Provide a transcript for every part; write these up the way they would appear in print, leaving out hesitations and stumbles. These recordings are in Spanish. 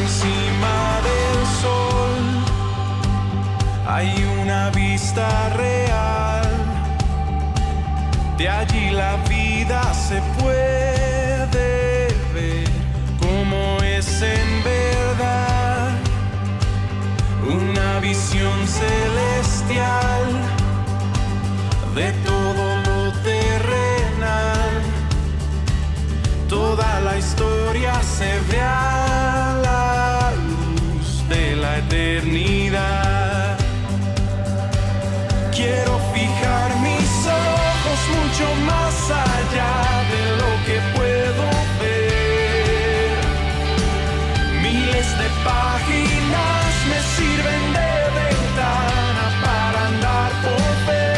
encima del sol hay una vista real. De allí la vida se puede ver como es en verdad. Una visión celestial de todo lo terrenal. Toda la historia se ve a la luz de la eternidad. Quiero fijar mis ojos mucho más allá de lo que puedo ver. Miles de páginas me sirven de ventana para andar por fe.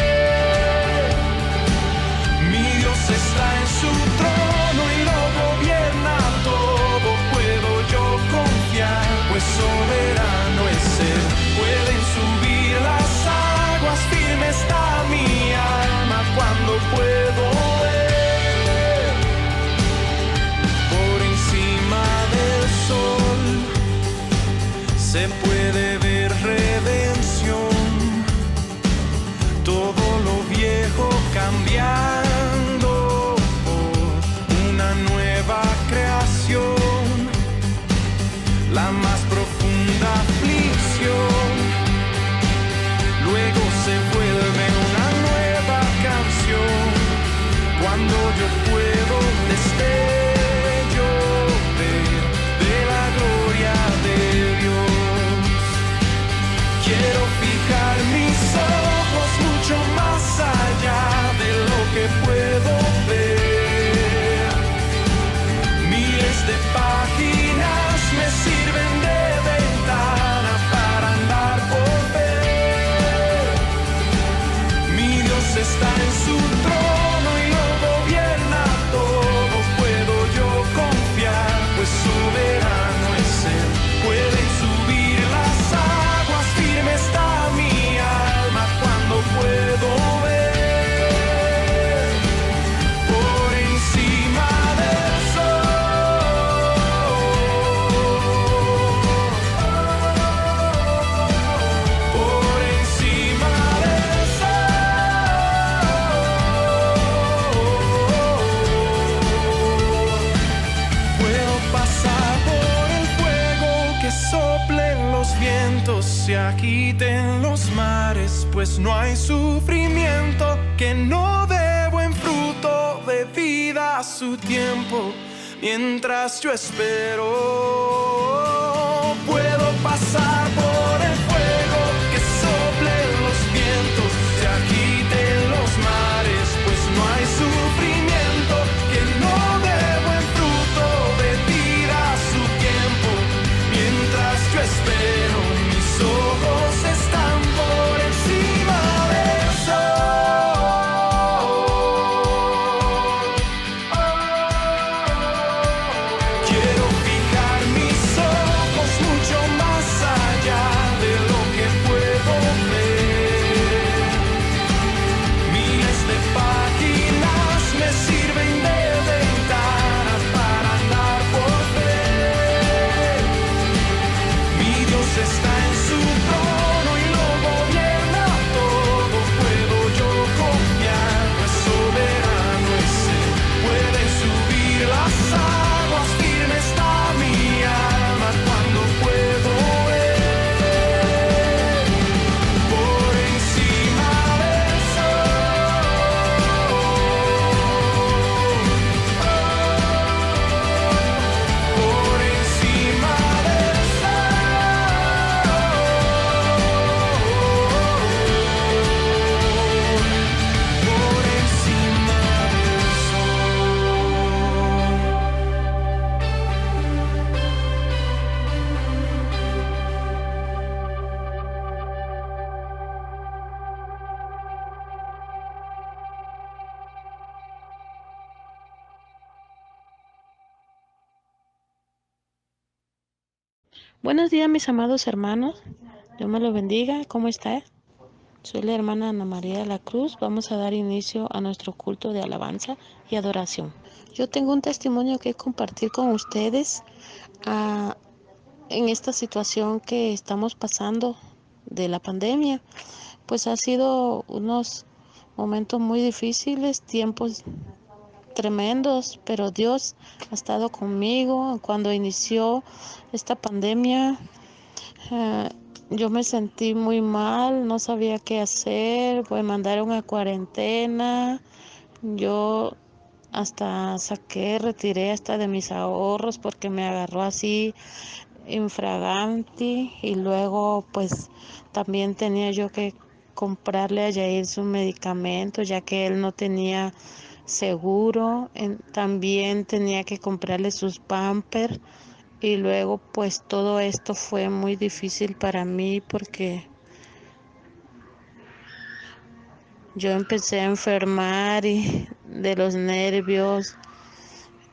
Mi Dios está en su trono y lo gobierna todo. Puedo yo confiar, pues soberano es Él. Pueden subir las aguas, firme está mi alma cuando puedo ver. Por encima del sol se puede ver redención. Todo lo viejo cambiando por una nueva creación. La más profunda aflicción luego se vuelve una nueva canción. Cuando yo puedo destello ver de la gloria de Dios. Quiero fijar mis ojos mucho más allá de lo que puedo ver. Miles de páginas me sirven de ventana para andar por ver. Mi Dios está en su trono y lo gobierna todo. Puedo yo confiar, pues soberano es Él. Pueden subir las aguas, firme está mi alma cuando puedo ver. Por encima del sol, por encima del sol. Puedo pasar por el fuego, que soplen los vientos, se agiten los mares, pues no hay sufrimiento que no dé buen fruto de vida a su tiempo. Mientras yo espero, puedo pasar por el fuego, que soplen los vientos, se agiten los mares, pues no hay sufrimiento que no dé buen fruto de vida a su tiempo. Mientras yo espero, mis ojos están por encima del sol. Quiero fijar mis ojos mucho más allá de lo que puedo ver. Miles de páginas me sirven de ventana para andar por ver. Mi Dios está en su trono y lo gobierna todo. Puedo yo confiar, pues soberano es Él. Pueden subir las aguas, firme está mi alma cuando puedo ver. Por encima del sol, por encima del sol, por encima del Buenos días, mis amados hermanos. Dios me los bendiga. ¿Cómo está? Soy la hermana Ana María de la Cruz. Vamos a dar inicio a nuestro culto de alabanza y adoración. Yo tengo un testimonio que compartir con ustedes. en esta situación que estamos pasando de la pandemia, pues ha sido unos momentos muy difíciles, tiempos tremendos, pero Dios ha estado conmigo. Cuando inició esta pandemia, eh, yo me sentí muy mal, no sabía qué hacer, me mandaron a cuarentena. Yo hasta retiré hasta de mis ahorros porque me agarró así infraganti, y luego pues también tenía yo que comprarle a Yair sus medicamentos ya que él no tenía seguro. También tenía que comprarle sus pampers, y luego pues todo esto fue muy difícil para mí porque yo empecé a enfermar y de los nervios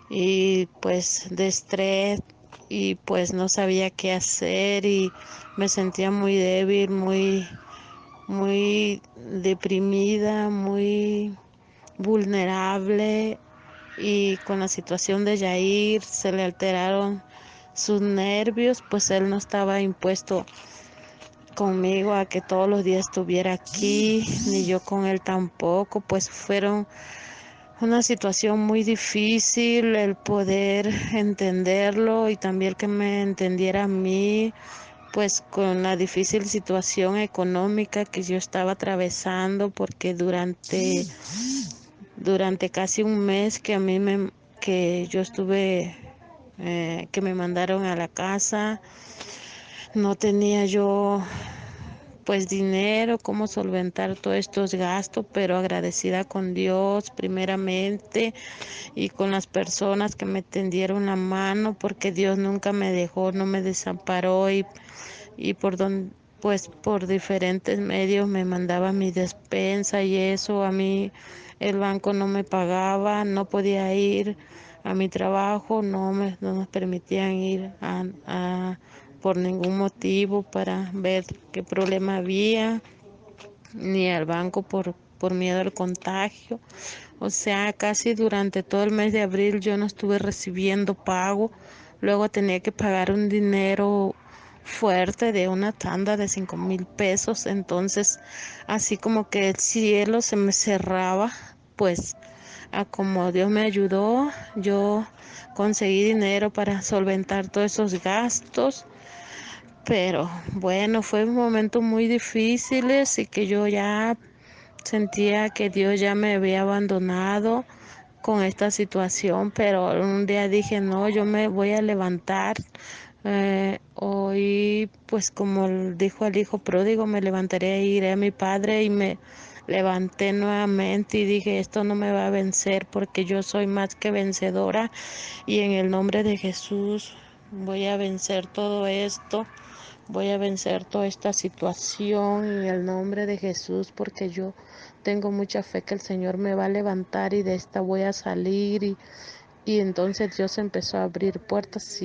y pues de estrés, y pues no sabía qué hacer y me sentía muy débil, muy deprimida, muy vulnerable, y con la situación de Yair se le alteraron sus nervios, pues él no estaba impuesto conmigo a que todos los días estuviera aquí, ni yo con él tampoco, pues fueron una situación muy difícil el poder entenderlo y también que me entendiera a mí, pues con la difícil situación económica que yo estaba atravesando, porque durante casi un mes que yo estuve, que me mandaron a la casa, no tenía yo pues dinero, cómo solventar todos estos gastos, pero agradecida con Dios primeramente y con las personas que me tendieron la mano, porque Dios nunca me dejó, no me desamparó, y pues por diferentes medios me mandaba mi despensa y eso. A mí el banco no me pagaba, no podía ir a mi trabajo, no nos permitían ir por ningún motivo para ver qué problema había, ni al banco por miedo al contagio. O sea, casi durante todo el mes de abril yo no estuve recibiendo pago. Luego tenía que pagar un dinero fuerte de una tanda de 5,000 pesos. Entonces, así como que el cielo se me cerraba, pues a como Dios me ayudó, yo conseguí dinero para solventar todos esos gastos. Pero bueno, fue un momento muy difíciles y que yo ya sentía que Dios ya me había abandonado con esta situación, pero un día dije, no, yo me voy a levantar. Hoy, pues como dijo el hijo pródigo, me levantaré e iré a mi padre, y me levanté nuevamente y dije, esto no me va a vencer porque yo soy más que vencedora, y en el nombre de Jesús voy a vencer todo esto. Voy a vencer toda esta situación en el nombre de Jesús, porque yo tengo mucha fe que el Señor me va a levantar y de esta voy a salir. Y entonces Dios empezó a abrir puertas,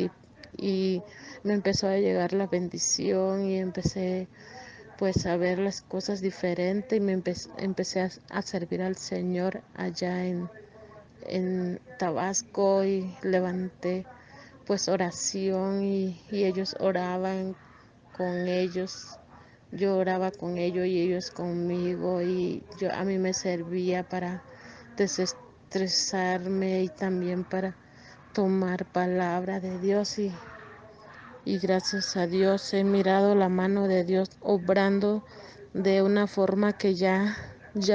y me empezó a llegar la bendición, y empecé pues a ver las cosas diferentes, y empecé a servir al Señor allá en Tabasco, y levanté pues oración, y ellos oraban con ellos, yo oraba con ellos y ellos conmigo, y a mí me servía para desestresarme y también para tomar palabra de Dios, y gracias a Dios he mirado la mano de Dios obrando de una forma que ya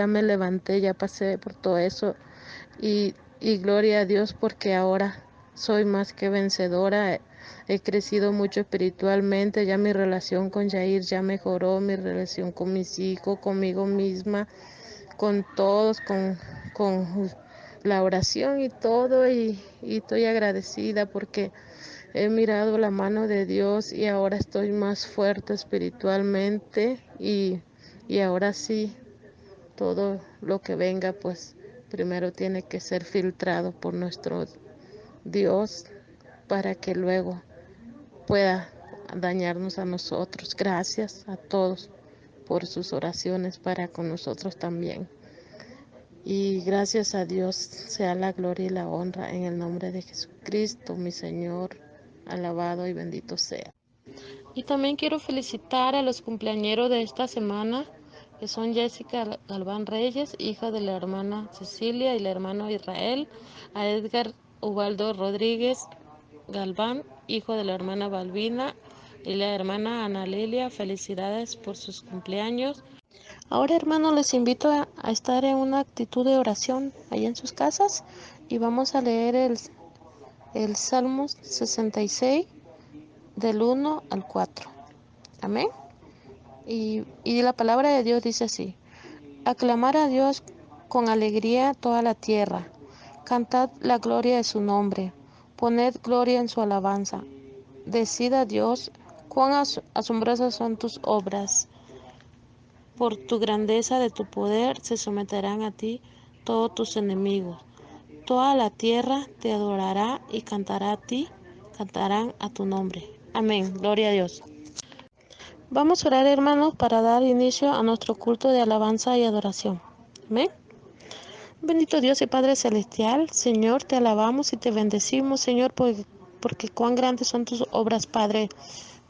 me levanté, ya pasé por todo eso, y gloria a Dios porque ahora soy más que vencedora. He crecido mucho espiritualmente, ya mi relación con Yair ya mejoró, mi relación con mis hijos, conmigo misma, con todos, con la oración y todo, y estoy agradecida porque he mirado la mano de Dios, y ahora estoy más fuerte espiritualmente, y ahora sí, todo lo que venga, pues primero tiene que ser filtrado por nuestro Dios para que luego pueda dañarnos a nosotros. Gracias a todos por sus oraciones para con nosotros también. Y gracias a Dios sea la gloria y la honra en el nombre de Jesucristo, mi Señor, alabado y bendito sea. Y también quiero felicitar a los cumpleañeros de esta semana, que son Jessica Galván Reyes, hija de la hermana Cecilia y el hermano Israel, a Edgar Ubaldo Rodríguez Galván, hijo de la hermana Balbina y la hermana Ana Lilia. Felicidades por sus cumpleaños. Ahora, hermanos, les invito a estar en una actitud de oración ahí en sus casas y vamos a leer el Salmo 66 del 1 al 4. Amén. Y la palabra de Dios dice así: aclamar a Dios con alegría toda la tierra, cantad la gloria de su nombre, poned gloria en su alabanza, decid a Dios cuán asombrosas son tus obras. Por tu grandeza de tu poder se someterán a ti todos tus enemigos. Toda la tierra te adorará y cantará a ti, cantarán a tu nombre. Amén. Gloria a Dios. Vamos a orar, hermanos, para dar inicio a nuestro culto de alabanza y adoración. Amén. Bendito Dios y Padre Celestial, Señor, te alabamos y te bendecimos, Señor, porque cuán grandes son tus obras, Padre.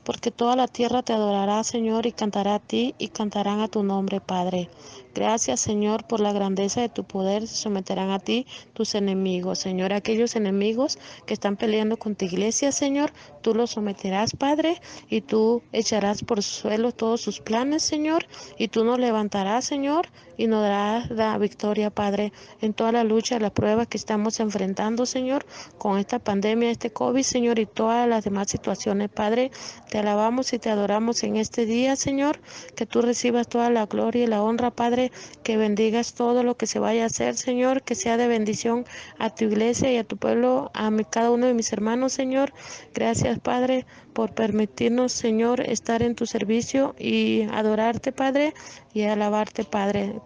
Porque toda la tierra te adorará, Señor, y cantará a ti, y cantarán a tu nombre, Padre. Gracias, Señor, por la grandeza de tu poder, se someterán a ti tus enemigos, Señor. Aquellos enemigos que están peleando con tu iglesia, Señor, tú los someterás, Padre, y tú echarás por suelo todos sus planes, Señor, y tú nos levantarás, Señor, y nos darás la victoria, Padre, en toda la lucha, la prueba que estamos enfrentando, Señor, con esta pandemia, este COVID, Señor, y todas las demás situaciones, Padre. Te alabamos y te adoramos en este día, Señor, que tú recibas toda la gloria y la honra, Padre, que bendigas todo lo que se vaya a hacer, Señor, que sea de bendición a tu iglesia y a tu pueblo, cada uno de mis hermanos, Señor. Gracias, Padre, por permitirnos, Señor, estar en tu servicio y adorarte, Padre, y alabarte, Padre.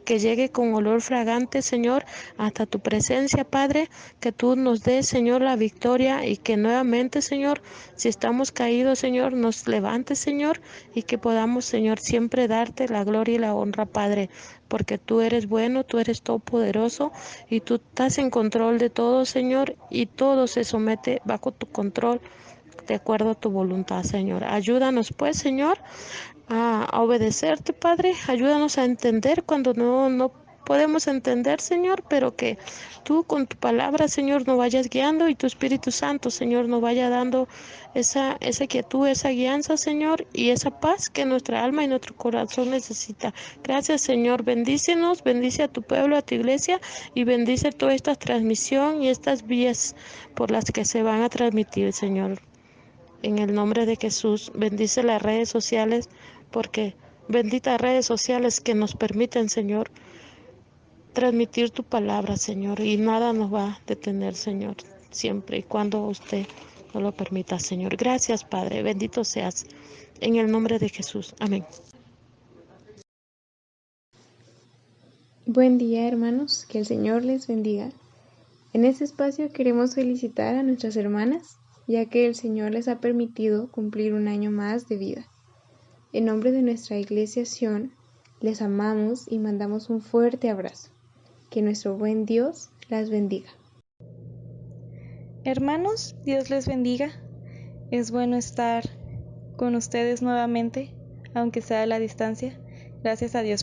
Que llegue con olor fragante, Señor, hasta tu presencia, Padre, que tú nos des, Señor, la victoria y que nuevamente, Señor, si estamos caídos, Señor, nos levantes, Señor, y que podamos, Señor, siempre darte la gloria y la honra, Padre, porque tú eres bueno, tú eres todopoderoso y tú estás en control de todo, Señor, y todo se somete bajo tu control de acuerdo a tu voluntad, Señor. Ayúdanos, pues, Señor, a obedecerte, Padre. Ayúdanos a entender cuando no podemos entender, Señor, pero que tú con tu palabra, Señor, nos vayas guiando y tu Espíritu Santo, Señor, nos vaya dando esa quietud, esa guianza, Señor, y esa paz que nuestra alma y nuestro corazón necesita. Gracias, Señor. Bendícenos, bendice a tu pueblo, a tu iglesia y bendice toda esta transmisión y estas vías por las que se van a transmitir, Señor. En el nombre de Jesús, bendice las redes sociales, porque benditas redes sociales que nos permiten, Señor, transmitir tu palabra, Señor, y nada nos va a detener, Señor, siempre y cuando usted nos lo permita, Señor. Gracias, Padre, bendito seas, en el nombre de Jesús. Amén. Buen día, hermanos, que el Señor les bendiga. En este espacio queremos felicitar a nuestras hermanas, ya que el Señor les ha permitido cumplir un año más de vida. En nombre de nuestra Iglesia Sion, les amamos y mandamos un fuerte abrazo. Que nuestro buen Dios las bendiga. Hermanos, Dios les bendiga. Es bueno estar con ustedes nuevamente, aunque sea a la distancia. Gracias a Dios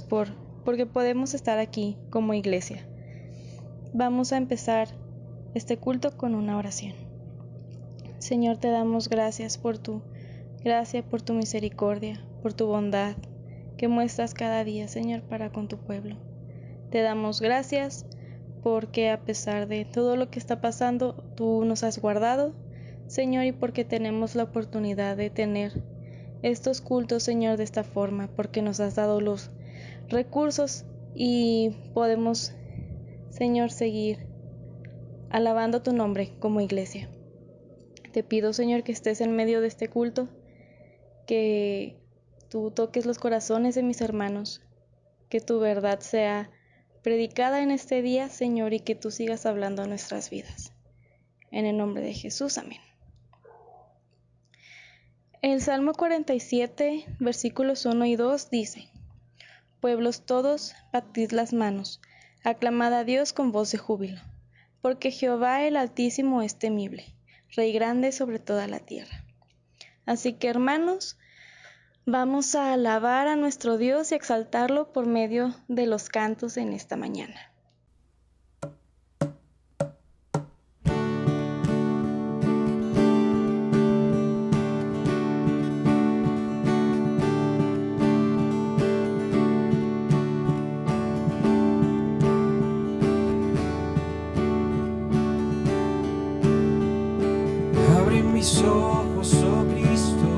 porque podemos estar aquí como iglesia. Vamos a empezar este culto con una oración. Señor, te damos gracias por tu gracia, por tu misericordia, por tu bondad que muestras cada día, Señor, para con tu pueblo. Te damos gracias porque a pesar de todo lo que está pasando, tú nos has guardado, Señor, y porque tenemos la oportunidad de tener estos cultos, Señor, de esta forma, porque nos has dado los recursos y podemos, Señor, seguir alabando tu nombre como iglesia. Te pido, Señor, que estés en medio de este culto, que tú toques los corazones de mis hermanos, que tu verdad sea predicada en este día, Señor, y que tú sigas hablando a nuestras vidas. En el nombre de Jesús, amén. El Salmo 47, versículos 1 y 2 dice: Pueblos todos, batid las manos, aclamad a Dios con voz de júbilo, porque Jehová el Altísimo es temible, Rey grande sobre toda la tierra. Así que, hermanos, vamos a alabar a nuestro Dios y exaltarlo por medio de los cantos en esta mañana. Abre mis ojos, oh Cristo,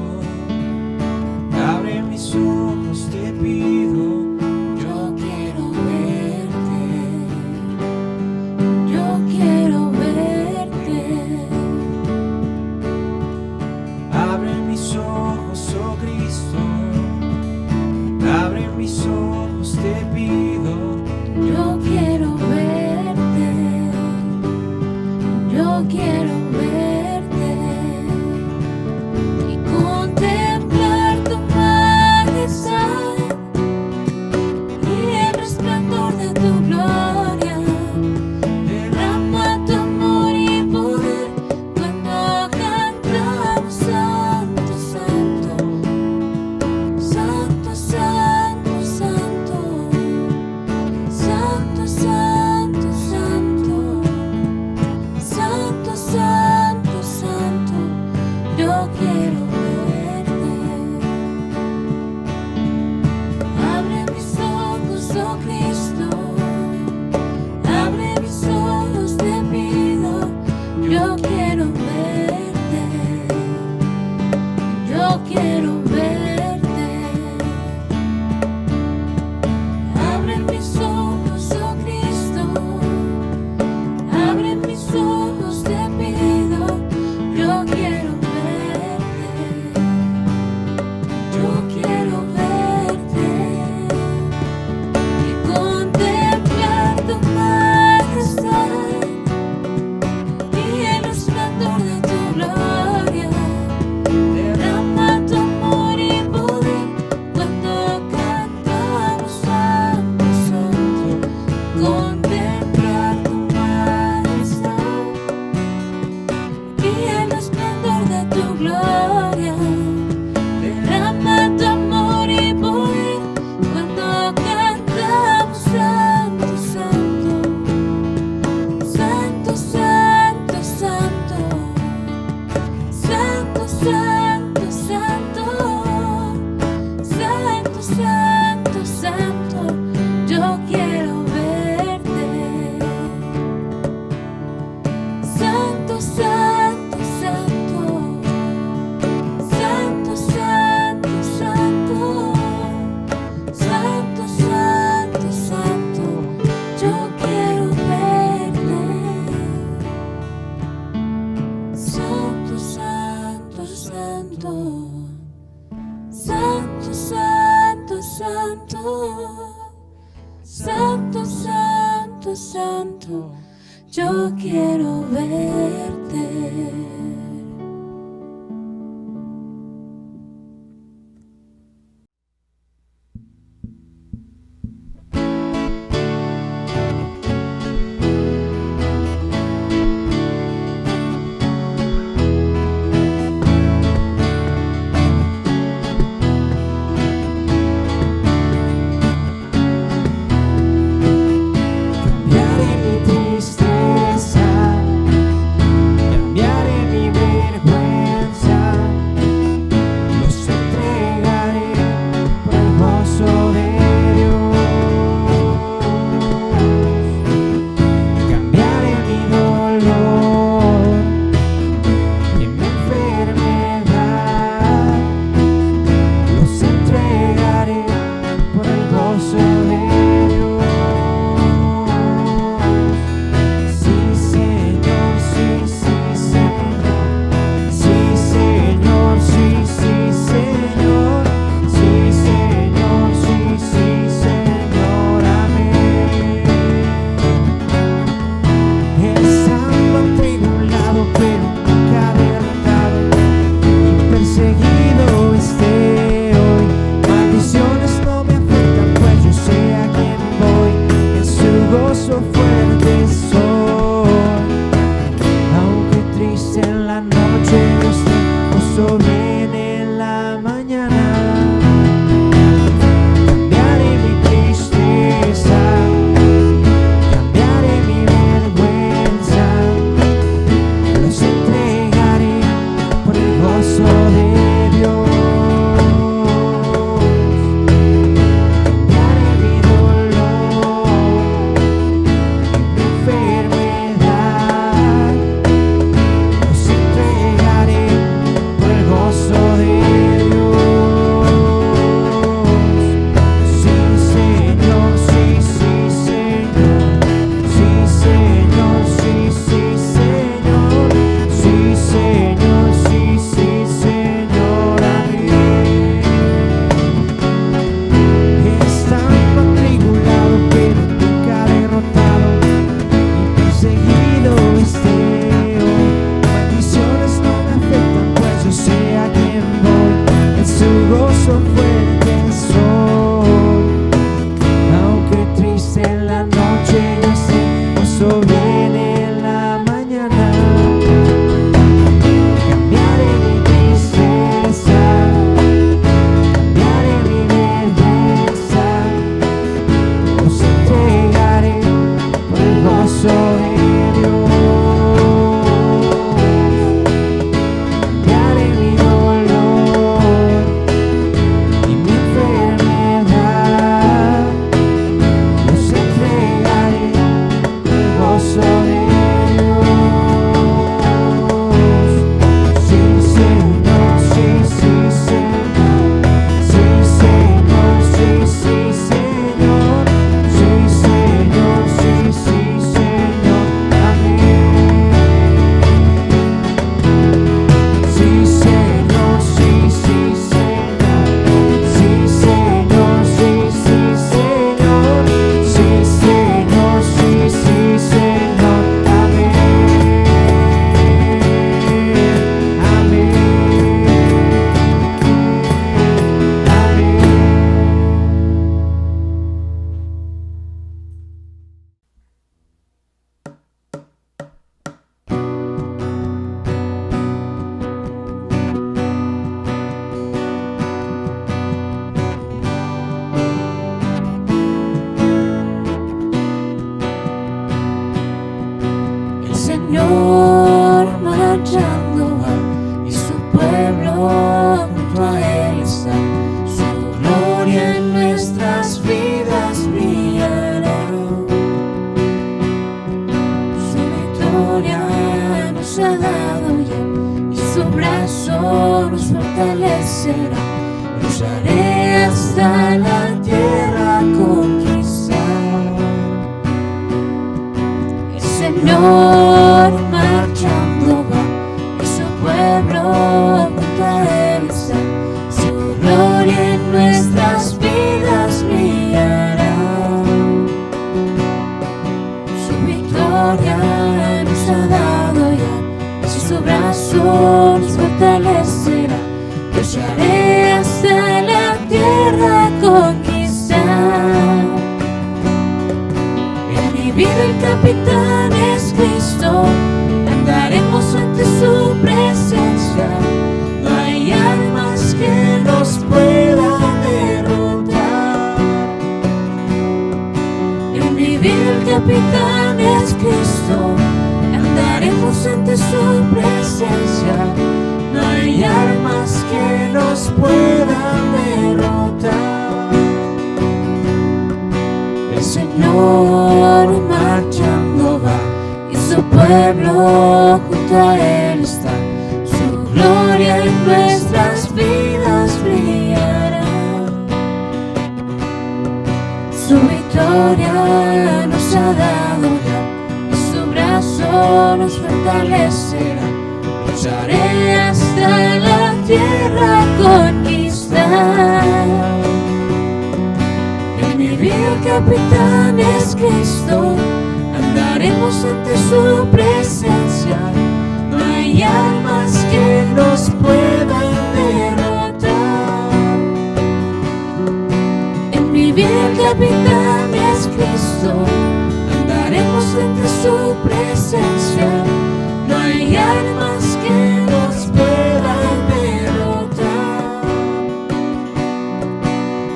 abre mis ojos, te pido. Yo quiero verte, yo quiero verte. Abre mis ojos, oh Cristo, abre mis ojos, te pido. Yo quiero verte, yo quiero verte y contemplar tu majestad y el resplandor de tu gloria. Derrama tu amor y poder cuando cantamos Santo, Santo, Santo, Santo, Santo. Santo, Santo, Santo, Santo, Santo, Santo, yo quiero verte. Abre mis ojos, oh Cristo, abre mis ojos, te pido. Yo quiero verte, yo quiero verte. Abre mis ojos, oh Cristo, abre mis ojos, te pido. Yo quiero verte, yo quiero verte y contemplar tu majestad y el resplandor de tu gloria. Derrama tu amor y poder cuando cantamos Santo, Santo. Contemplar tu majestad y el resplandor de tu gloria. Derrama tu amor y poder cuando cantamos Santo, Santo, Santo, Santo, Santo. Santo, Santo, Santo, Santo, Santo, Santo, yo quiero verte. Santo, Santo, Santo, Santo, Santo, Santo, Santo, Santo, Santo, yo quiero verte. Santo, Santo, Santo, Santo, Santo, Santo, Santo, Santo, Santo, yo quiero verte. Cambiaré mi tristeza, cambiaré mi vergüenza, los entregaré por el gozo de Dios. Cambiaré mi dolor y mi enfermedad, los entregaré por el gozo de Dios. Sí, Señor, sí, sí, Señor. Sí, Señor, sí, sí, Señor. Sí, Señor, sí, sí, Señor. Amén. Estando atribulado, pero nunca derrotado, y perseguido esté hoy. Maldiciones no me afectan, pues yo sé a quién voy. En su gozo fuerte soy. Aunque triste en la noche, este gozo viene dado ya, y su brazo nos fortalecerá. Lucharé hasta la tierra conquistar. El Señor marchando va, y su pueblo junto a él está. Su gloria en nuestras vidas brillará. Su victoria nos ha dado ya, y su brazo nos fortalecerá. Lucharé hasta la tierra conquistar. En mi vida el capitán es Cristo, andaremos ante su presencia. No hay armas que nos puedan derrotar. En mi vida el capitán es Cristo, andaremos ante su presencia. No hay armas que nos puedan derrotar. El Señor marchando va, y su pueblo junto a él está. Su gloria en nuestras vidas brillará. Su victoria nos ha dado ya, y su brazo nos fortalecerá. Lucharé hasta la tierra conquistar. En mi vida el capitán es Cristo, andaremos ante su presencia. No hay armas que nos puedan derrotar. En mi vida el capitán es Cristo, andaremos ante su presencia. No hay armas que nos puedan derrotar.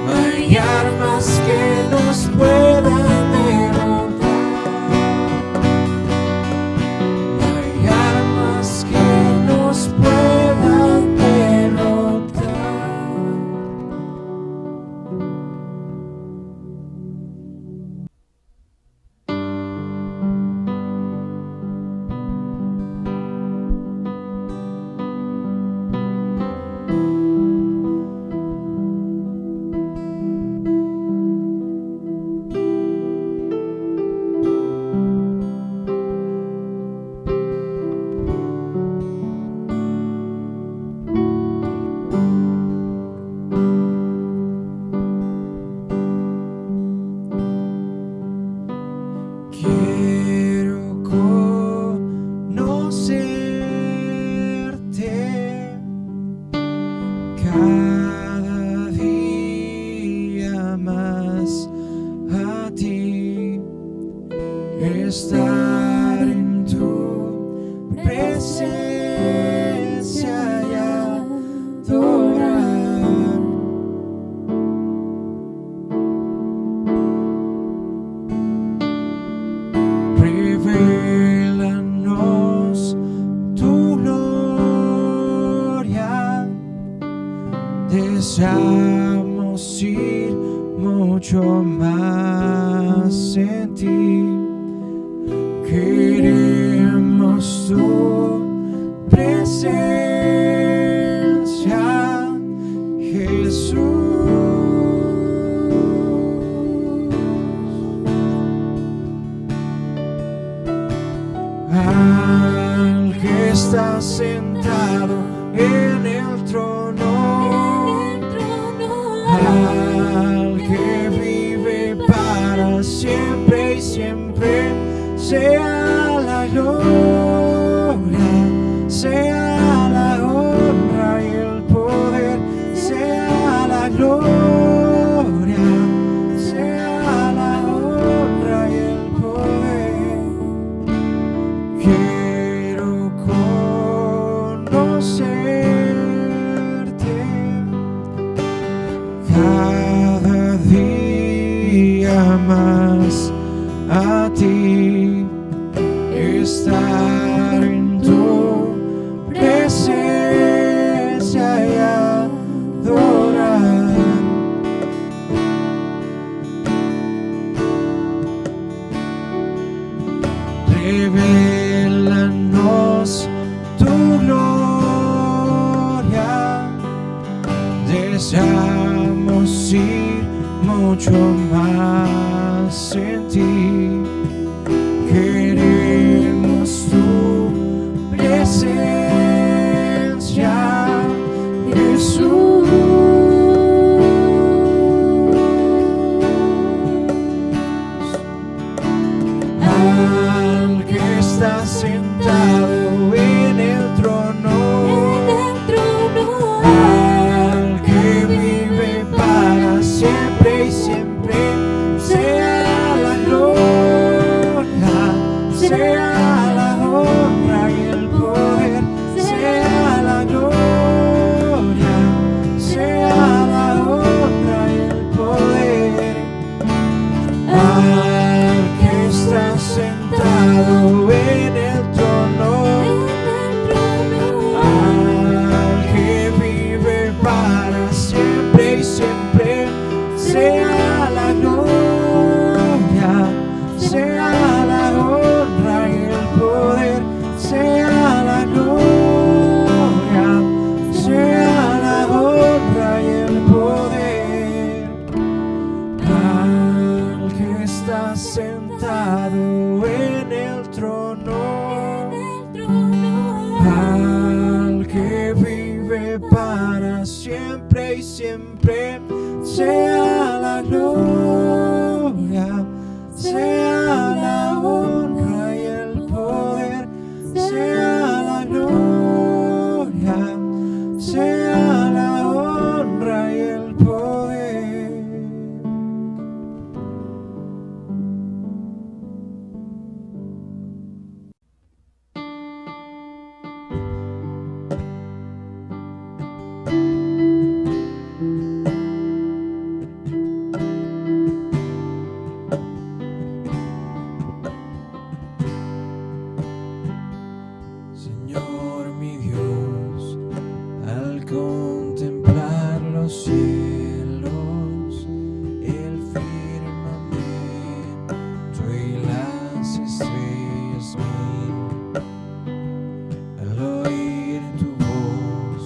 No hay armas que nos puedan derrotar. No hay armas que nos puedan derrotar. Quiero conocerte cada día más, a ti, estar en tu presencia y adorar. Revélanos tu gloria, deseamos ir mucho más en ti. Queremos tu presencia, Jesús. Al que está sentado en el trono, al que vive para siempre y siempre, sea la gloria, sea la honra y el poder, sea la gloria, sea la honra y el poder. Quiero conocerte cada día más, a ti, estar en tu presencia y adorar. Revélanos tu deseamos ir mucho más en ti. Queremos tu presencia, Jesús. Al que está sentado en el trono, al que vive para siempre y siempre, sea la gloria, sea la honra y el poder, sea la gloria, sea la honra y el poder. Al que está sentado en el trono, al que vive para siempre y siempre, sea la gloria, sea la honra y el poder, sea la gloria, sea la honra y el poder. Al que está sentado en el trono, al que vive para siempre y siempre, sea la gloria, sea la honra y el poder, sea la gloria, sea la honra y el poder. Señor mi Dios, al contemplar los cielos, el firmamento y las estrellas mil, al oír tu voz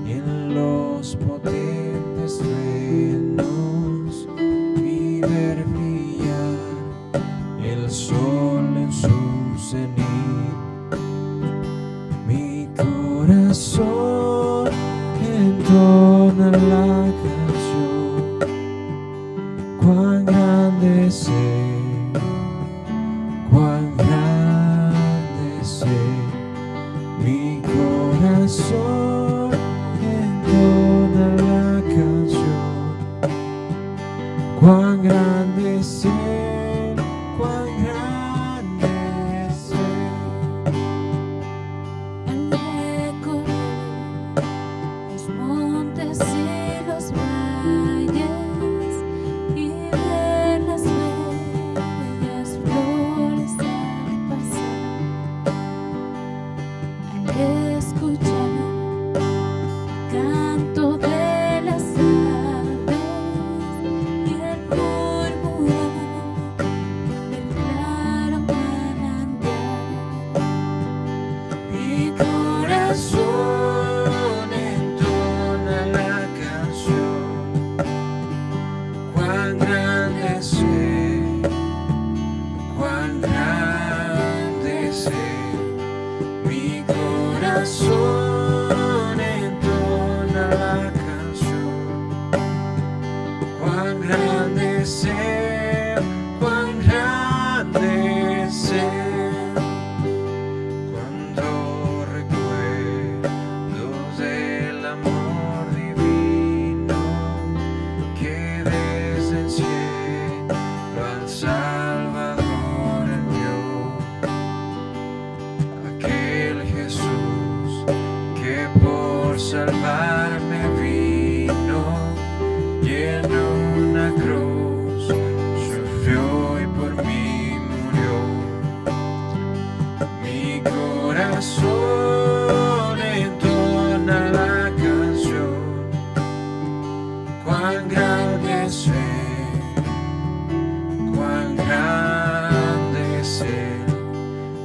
y en los potentes truenos, y ver brillar el sol en su cenit, mi corazón entona la canción. Cuán grande es Él, cuán grande es Él. Mi corazón entona la canción. Cuán grande es Él, cuán grande es Él. Los montes y los valles y ver las bellas flores al pasar, al escuchar el canto de las aves y el murmurar del claro manantial. Mi corazón entona la canción. Cuán grande es Él, cuán grande es Él. Mi corazón entona la canción. Cuán grande es Él, cuán grande es Él. Cuando recuerdo del amor divino que desde el cielo al Salvador envió, aquel Jesús que por salvarme vino y en una cruz sufrió y por mí murió. Mi corazón entona la canción. Cuán grande es Él, cuán grande es Él.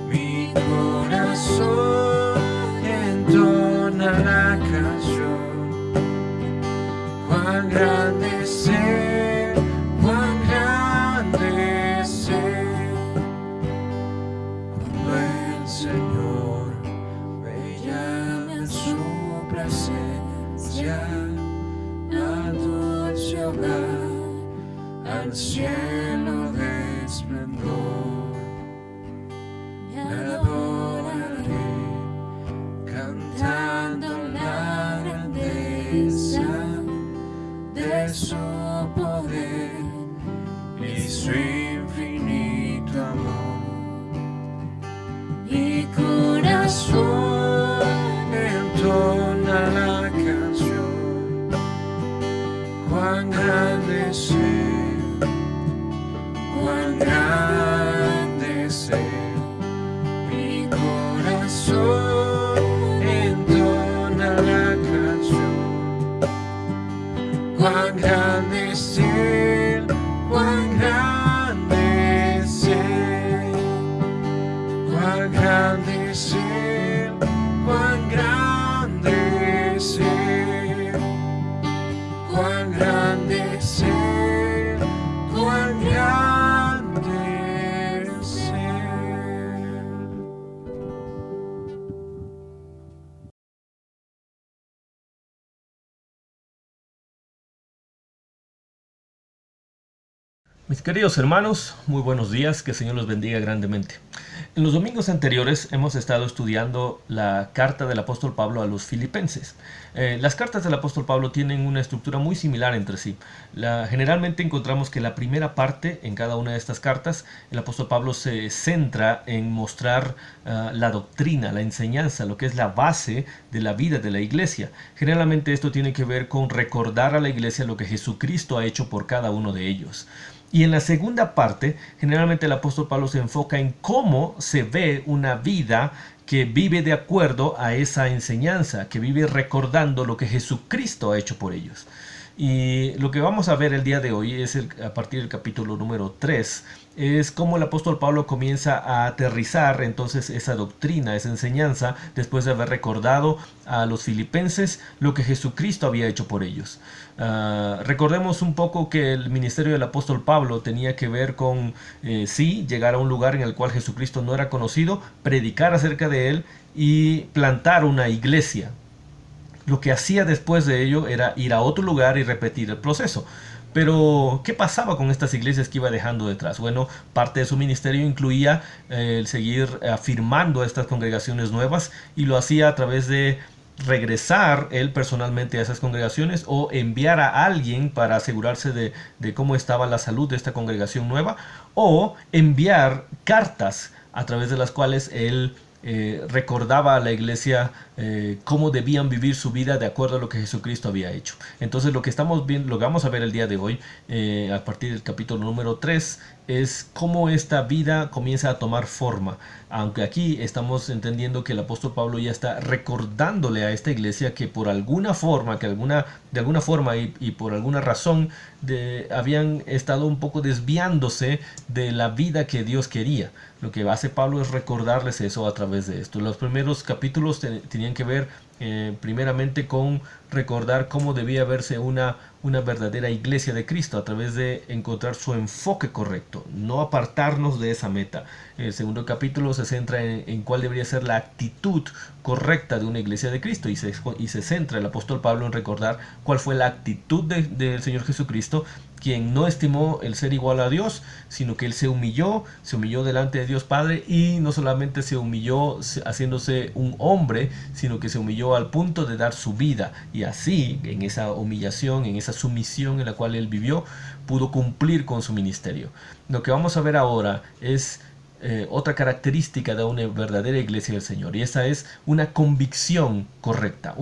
Mi corazón entona la canción. su presencia, al dulce hogar, al cielo de esplendor. Y adoraré, cantando la grandeza de su poder y su infinito amor. Mi corazón entona la canción, cuán grande es Él, cuán grande es Él. Mi corazón entona la canción, cuán grande es Él, cuán grande es Él, cuán grande es Él, cuán grande es Él, cuán grande es Él, cuán grande es Él. Mis queridos hermanos, muy buenos días, que el Señor los bendiga grandemente. En los domingos anteriores hemos estado estudiando la carta del apóstol Pablo a los filipenses. Las cartas del apóstol Pablo tienen una estructura muy similar entre sí. Generalmente encontramos que la primera parte en cada una de estas cartas, el apóstol Pablo se centra en mostrar la doctrina, la enseñanza, lo que es la base de la vida de la iglesia. Generalmente esto tiene que ver con recordar a la iglesia lo que Jesucristo ha hecho por cada uno de ellos. Y en la segunda parte, generalmente el apóstol Pablo se enfoca en cómo se ve una vida que vive de acuerdo a esa enseñanza, que vive recordando lo que Jesucristo ha hecho por ellos. Y lo que vamos a ver el día de hoy es a partir del capítulo número 3, es cómo el apóstol Pablo comienza a aterrizar entonces esa doctrina, esa enseñanza, después de haber recordado a los filipenses lo que Jesucristo había hecho por ellos. Recordemos un poco que el ministerio del apóstol Pablo tenía que ver con, sí, llegar a un lugar en el cual Jesucristo no era conocido, predicar acerca de él y plantar una iglesia. Lo que hacía después de ello era ir a otro lugar y repetir el proceso. Pero, ¿qué pasaba con estas iglesias que iba dejando detrás? Bueno, parte de su ministerio incluía el seguir afirmando estas congregaciones nuevas, y lo hacía a través de regresar él personalmente a esas congregaciones o enviar a alguien para asegurarse de cómo estaba la salud de esta congregación nueva, o enviar cartas a través de las cuales él recordaba a la iglesia cómo debían vivir su vida de acuerdo a lo que Jesucristo había hecho. Entonces lo que estamos viendo, lo que vamos a ver el día de hoy, a partir del capítulo número 3, es cómo esta vida comienza a tomar forma. Aunque aquí estamos entendiendo que el apóstol Pablo ya está recordándole a esta iglesia que por alguna forma, de alguna forma y por alguna razón habían estado un poco desviándose de la vida que Dios quería. Lo que hace Pablo es recordarles eso a través de esto. Los primeros capítulos tenían que ver primeramente con recordar cómo debía verse una verdadera iglesia de Cristo, a través de encontrar su enfoque correcto, no apartarnos de esa meta. El segundo capítulo se centra en cuál debería ser la actitud correcta de una iglesia de Cristo, y se centra el apóstol Pablo en recordar cuál fue la actitud del Señor Jesucristo, quien no estimó el ser igual a Dios, sino que él se humilló delante de Dios Padre, y no solamente se humilló haciéndose un hombre, sino que se humilló al punto de dar su vida, y así, en esa humillación, en esa sumisión en la cual él vivió, pudo cumplir con su ministerio. Lo que vamos a ver ahora es otra característica de una verdadera iglesia del Señor, y esa es una convicción correcta,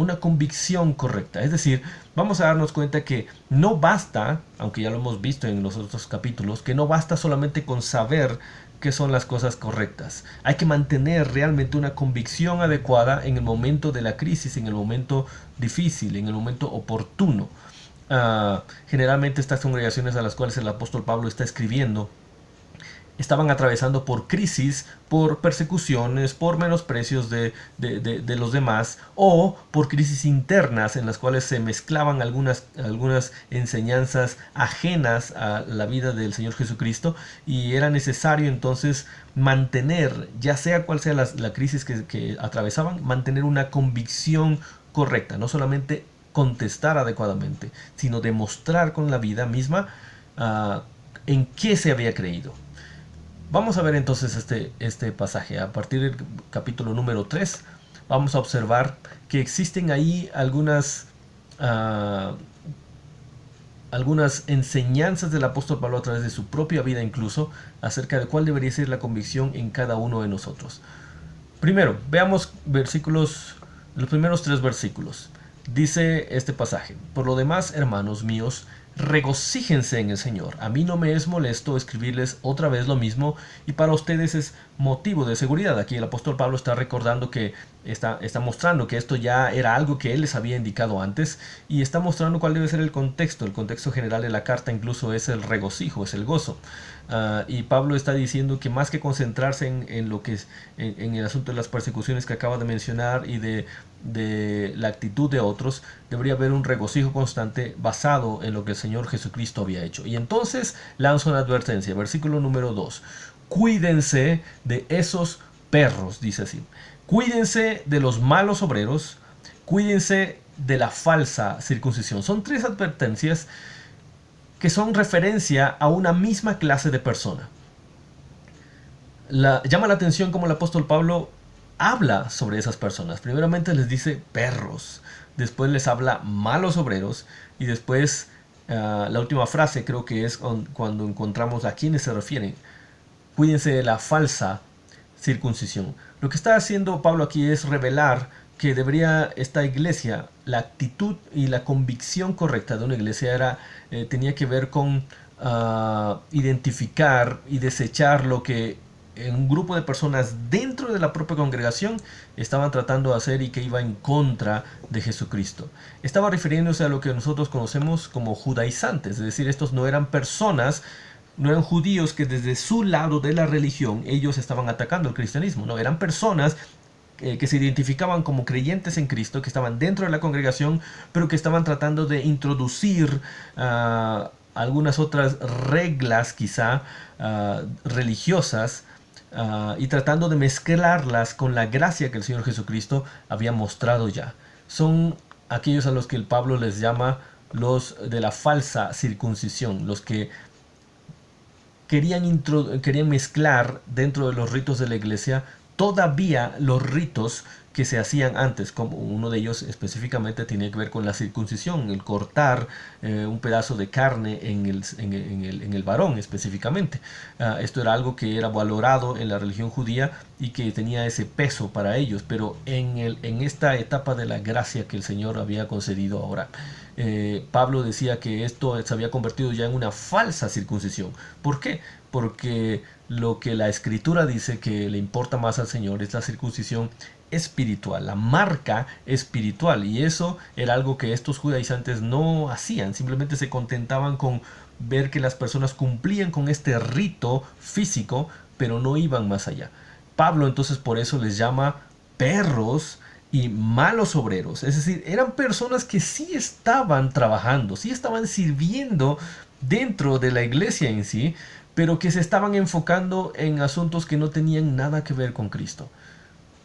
es decir, vamos a darnos cuenta que no basta, aunque ya lo hemos visto en los otros capítulos, que no basta solamente con saber qué son las cosas correctas. Hay que mantener realmente una convicción adecuada en el momento de la crisis, en el momento difícil, en el momento oportuno. Generalmente estas congregaciones a las cuales el apóstol Pablo está escribiendo estaban atravesando por crisis, por persecuciones, por menosprecios de los demás, o por crisis internas en las cuales se mezclaban algunas enseñanzas ajenas a la vida del Señor Jesucristo, y era necesario entonces mantener, ya sea cual sea la crisis que atravesaban, mantener una convicción correcta, no solamente contestar adecuadamente, sino demostrar con la vida misma en qué se había creído. Vamos a ver entonces este pasaje. A partir del capítulo número 3 vamos a observar que existen ahí algunas enseñanzas del apóstol Pablo a través de su propia vida incluso, acerca de cuál debería ser la convicción en cada uno de nosotros. Primero, veamos los primeros 3 versículos. Dice este pasaje: por lo demás, hermanos míos, regocíjense en el Señor. A mí no me es molesto escribirles otra vez lo mismo, y para ustedes es motivo de seguridad. Aquí el apóstol Pablo está recordando que está mostrando que esto ya era algo que él les había indicado antes, y está mostrando cuál debe ser el contexto. El contexto general de la carta incluso es el regocijo, es el gozo. Y Pablo está diciendo que más que concentrarse en lo que es en el asunto de las persecuciones que acaba de mencionar y de la actitud de otros, debería haber un regocijo constante basado en lo que el Señor Jesucristo había hecho. Y entonces lanza una advertencia, versículo número 2: cuídense de esos perros, dice así. Cuídense de los malos obreros, cuídense de la falsa circuncisión. Son 3 advertencias que son referencia a una misma clase de persona. Llama la atención como el apóstol Pablo habla sobre esas personas. Primeramente les dice perros, después les habla malos obreros, y después la última frase creo que es cuando encontramos a quienes se refieren. Cuídense de la falsa circuncisión. Lo que está haciendo Pablo aquí es revelar que debería esta iglesia, la actitud y la convicción correcta de una iglesia tenía que ver con identificar y desechar lo que un grupo de personas dentro de la propia congregación estaban tratando de hacer y que iba en contra de Jesucristo. Estaba refiriéndose a lo que nosotros conocemos como judaizantes, es decir, estos no eran personas, no eran judíos que desde su lado de la religión ellos estaban atacando el cristianismo, no, eran personas que se identificaban como creyentes en Cristo, que estaban dentro de la congregación, pero que estaban tratando de introducir algunas otras reglas quizá religiosas, y tratando de mezclarlas con la gracia que el Señor Jesucristo había mostrado ya. Son aquellos a los que el Pablo les llama los de la falsa circuncisión, los que querían mezclar dentro de los ritos de la iglesia todavía los ritos que se hacían antes, como uno de ellos específicamente tiene que ver con la circuncisión, el cortar un pedazo de carne en el varón específicamente. Esto era algo que era valorado en la religión judía y que tenía ese peso para ellos, pero en esta etapa de la gracia que el Señor había concedido ahora, Pablo decía que esto se había convertido ya en una falsa circuncisión. ¿Por qué? Porque lo que la Escritura dice que le importa más al Señor es la circuncisión espiritual, la marca espiritual, y eso era algo que estos judaizantes no hacían. Simplemente se contentaban con ver que las personas cumplían con este rito físico, pero no iban más allá. Pablo entonces por eso les llama perros y malos obreros, es decir, eran personas que sí estaban trabajando, sí estaban sirviendo dentro de la iglesia en sí, pero que se estaban enfocando en asuntos que no tenían nada que ver con Cristo.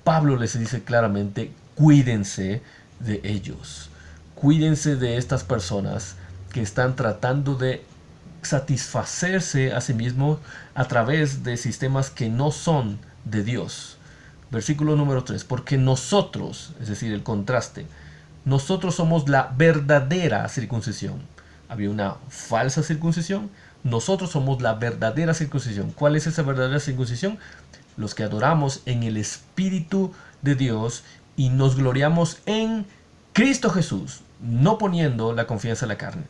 Pablo les dice claramente: cuídense de ellos, cuídense de estas personas que están tratando de satisfacerse a sí mismos a través de sistemas que no son de Dios. Versículo número 3: porque nosotros, es decir, el contraste, nosotros somos la verdadera circuncisión. Había una falsa circuncisión, nosotros somos la verdadera circuncisión. ¿Cuál es esa verdadera circuncisión? Los que adoramos en el Espíritu de Dios y nos gloriamos en Cristo Jesús, no poniendo la confianza en la carne.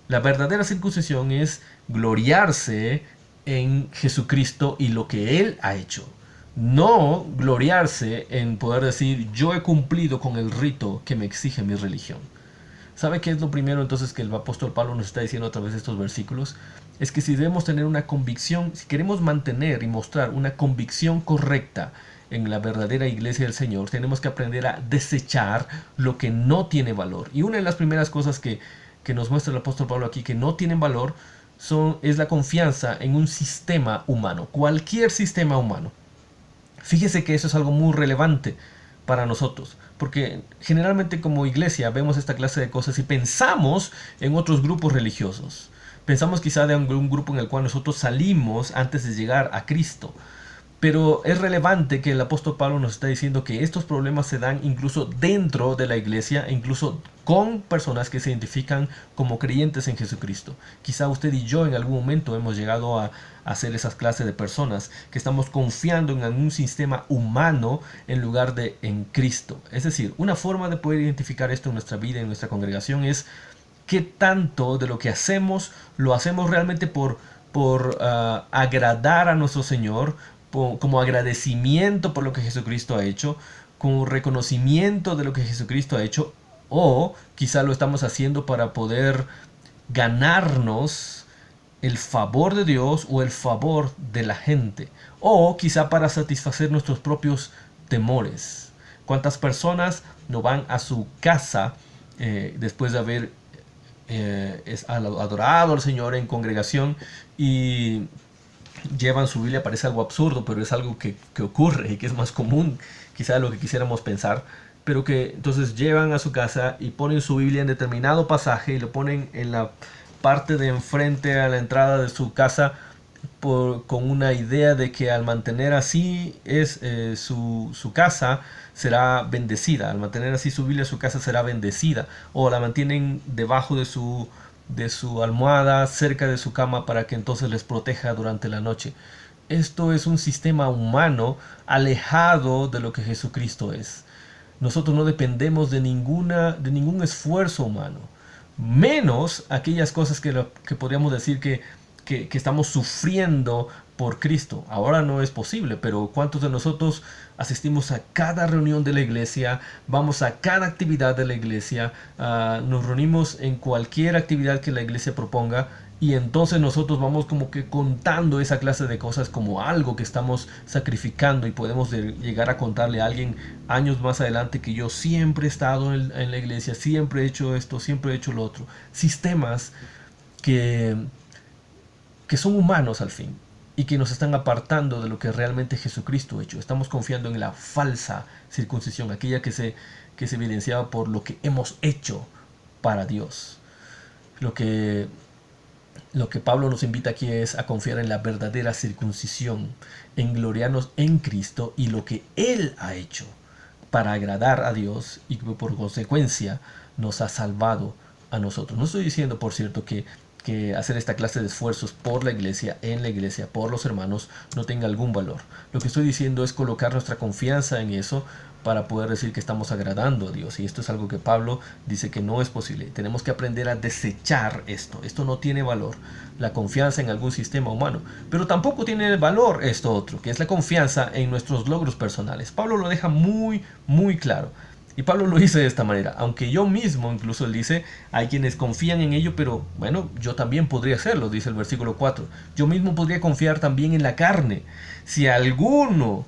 La verdadera circuncisión es gloriarse en Jesucristo y lo que Él ha hecho. No gloriarse en poder decir: yo he cumplido con el rito que me exige mi religión. ¿Sabe qué es lo primero entonces que el apóstol Pablo nos está diciendo a través de estos versículos? es que si debemos tener una convicción, si queremos mantener y mostrar una convicción correcta en la verdadera iglesia del Señor, tenemos que aprender a desechar lo que no tiene valor. Y una de las primeras cosas que nos muestra el apóstol Pablo aquí que no tienen valor es la confianza en un sistema humano, cualquier sistema humano. Fíjese que eso es algo muy relevante para nosotros, porque generalmente como iglesia vemos esta clase de cosas y pensamos en otros grupos religiosos. Pensamos quizá de un grupo en el cual nosotros salimos antes de llegar a Cristo. Pero es relevante que el apóstol Pablo nos está diciendo que estos problemas se dan incluso dentro de la iglesia, incluso con personas que se identifican como creyentes en Jesucristo. Quizá usted y yo en algún momento hemos llegado a ser esas clases de personas que estamos confiando en algún sistema humano en lugar de en Cristo. Es decir, una forma de poder identificar esto en nuestra vida, en nuestra congregación, es qué tanto de lo que hacemos lo hacemos realmente por agradar a nuestro Señor, como agradecimiento por lo que Jesucristo ha hecho, como reconocimiento de lo que Jesucristo ha hecho, o quizá lo estamos haciendo para poder ganarnos el favor de Dios o el favor de la gente, o quizá para satisfacer nuestros propios temores. ¿Cuántas personas no van a su casa después de haber adorado al Señor en congregación y llevan su Biblia? Parece algo absurdo, pero es algo que ocurre y que es más común quizá de lo que quisiéramos pensar, pero que entonces llevan a su casa y ponen su Biblia en determinado pasaje y lo ponen en la parte de enfrente a la entrada de su casa con una idea de que al mantener así su casa será bendecida, al mantener así su Biblia su casa será bendecida, o la mantienen debajo de su almohada, cerca de su cama, para que entonces les proteja durante la noche. Esto es un sistema humano alejado de lo que Jesucristo es. Nosotros no dependemos de ningún esfuerzo humano, menos aquellas cosas que podríamos decir que estamos sufriendo por Cristo. Ahora no es posible, pero ¿cuántos de nosotros asistimos a cada reunión de la iglesia, vamos a cada actividad de la iglesia, nos reunimos en cualquier actividad que la iglesia proponga, y entonces nosotros vamos como que contando esa clase de cosas como algo que estamos sacrificando, y podemos llegar a contarle a alguien años más adelante que yo siempre he estado en la iglesia, siempre he hecho esto, siempre he hecho lo otro? Sistemas que son humanos al fin, y que nos están apartando de lo que realmente Jesucristo ha hecho. Estamos confiando en la falsa circuncisión, aquella que se evidenciaba por lo que hemos hecho para Dios. Lo que Pablo nos invita aquí es a confiar en la verdadera circuncisión, en gloriarnos en Cristo y lo que Él ha hecho para agradar a Dios, y que por consecuencia nos ha salvado a nosotros. No estoy diciendo, por cierto, que hacer esta clase de esfuerzos por la iglesia, en la iglesia, por los hermanos, no tenga algún valor. Lo que estoy diciendo es colocar nuestra confianza en eso para poder decir que estamos agradando a Dios. Y esto es algo que Pablo dice que no es posible. Tenemos que aprender a desechar esto. Esto no tiene valor, la confianza en algún sistema humano. Pero tampoco tiene valor esto otro, que es la confianza en nuestros logros personales. Pablo lo deja muy, muy claro. Y Pablo lo dice de esta manera: aunque yo mismo, incluso él dice, hay quienes confían en ello, pero bueno, yo también podría hacerlo, dice el versículo 4. Yo mismo podría confiar también en la carne. Si algún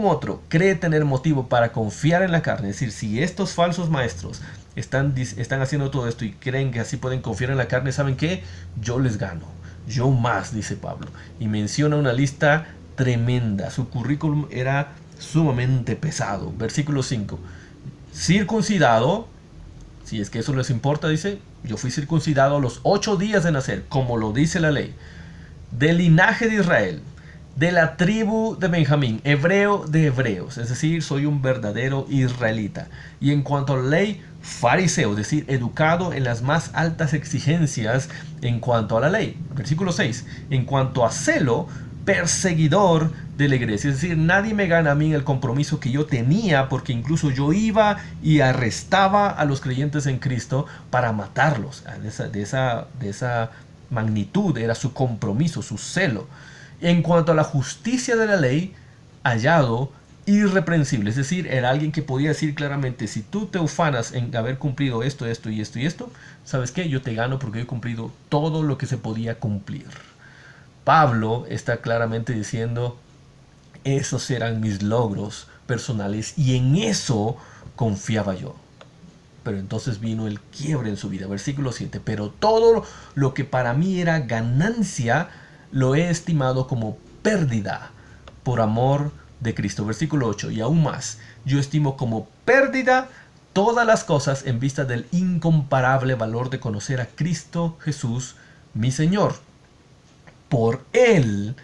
otro cree tener motivo para confiar en la carne, es decir, si estos falsos maestros están haciendo todo esto y creen que así pueden confiar en la carne, ¿saben qué? Yo les gano, yo más, dice Pablo. Y menciona una lista tremenda. Su currículum era sumamente pesado. Versículo 5. Circuncidado, si es que eso les importa, dice, yo fui circuncidado a los 8 días de nacer, como lo dice la ley, del linaje de Israel, de la tribu de Benjamín, hebreo de hebreos, es decir, soy un verdadero israelita. Y en cuanto a la ley, fariseo, es decir, educado en las más altas exigencias en cuanto a la ley. Versículo 6, en cuanto a celo, perseguidor de la iglesia. Es decir, nadie me gana a mí el compromiso que yo tenía, porque incluso yo iba y arrestaba a los creyentes en Cristo para matarlos. De esa magnitud era su compromiso, su celo. En cuanto a la justicia de la ley, hallado irreprensible, es decir, era alguien que podía decir claramente, si tú te ufanas en haber cumplido esto, esto y esto y esto, ¿sabes qué? Yo te gano porque yo he cumplido todo lo que se podía cumplir. Pablo está claramente diciendo, esos eran mis logros personales y en eso confiaba yo. Pero entonces vino el quiebre en su vida. Versículo 7. Pero todo lo que para mí era ganancia, lo he estimado como pérdida por amor de Cristo. Versículo 8. Y aún más, yo estimo como pérdida todas las cosas en vista del incomparable valor de conocer a Cristo Jesús, mi Señor. Por Él,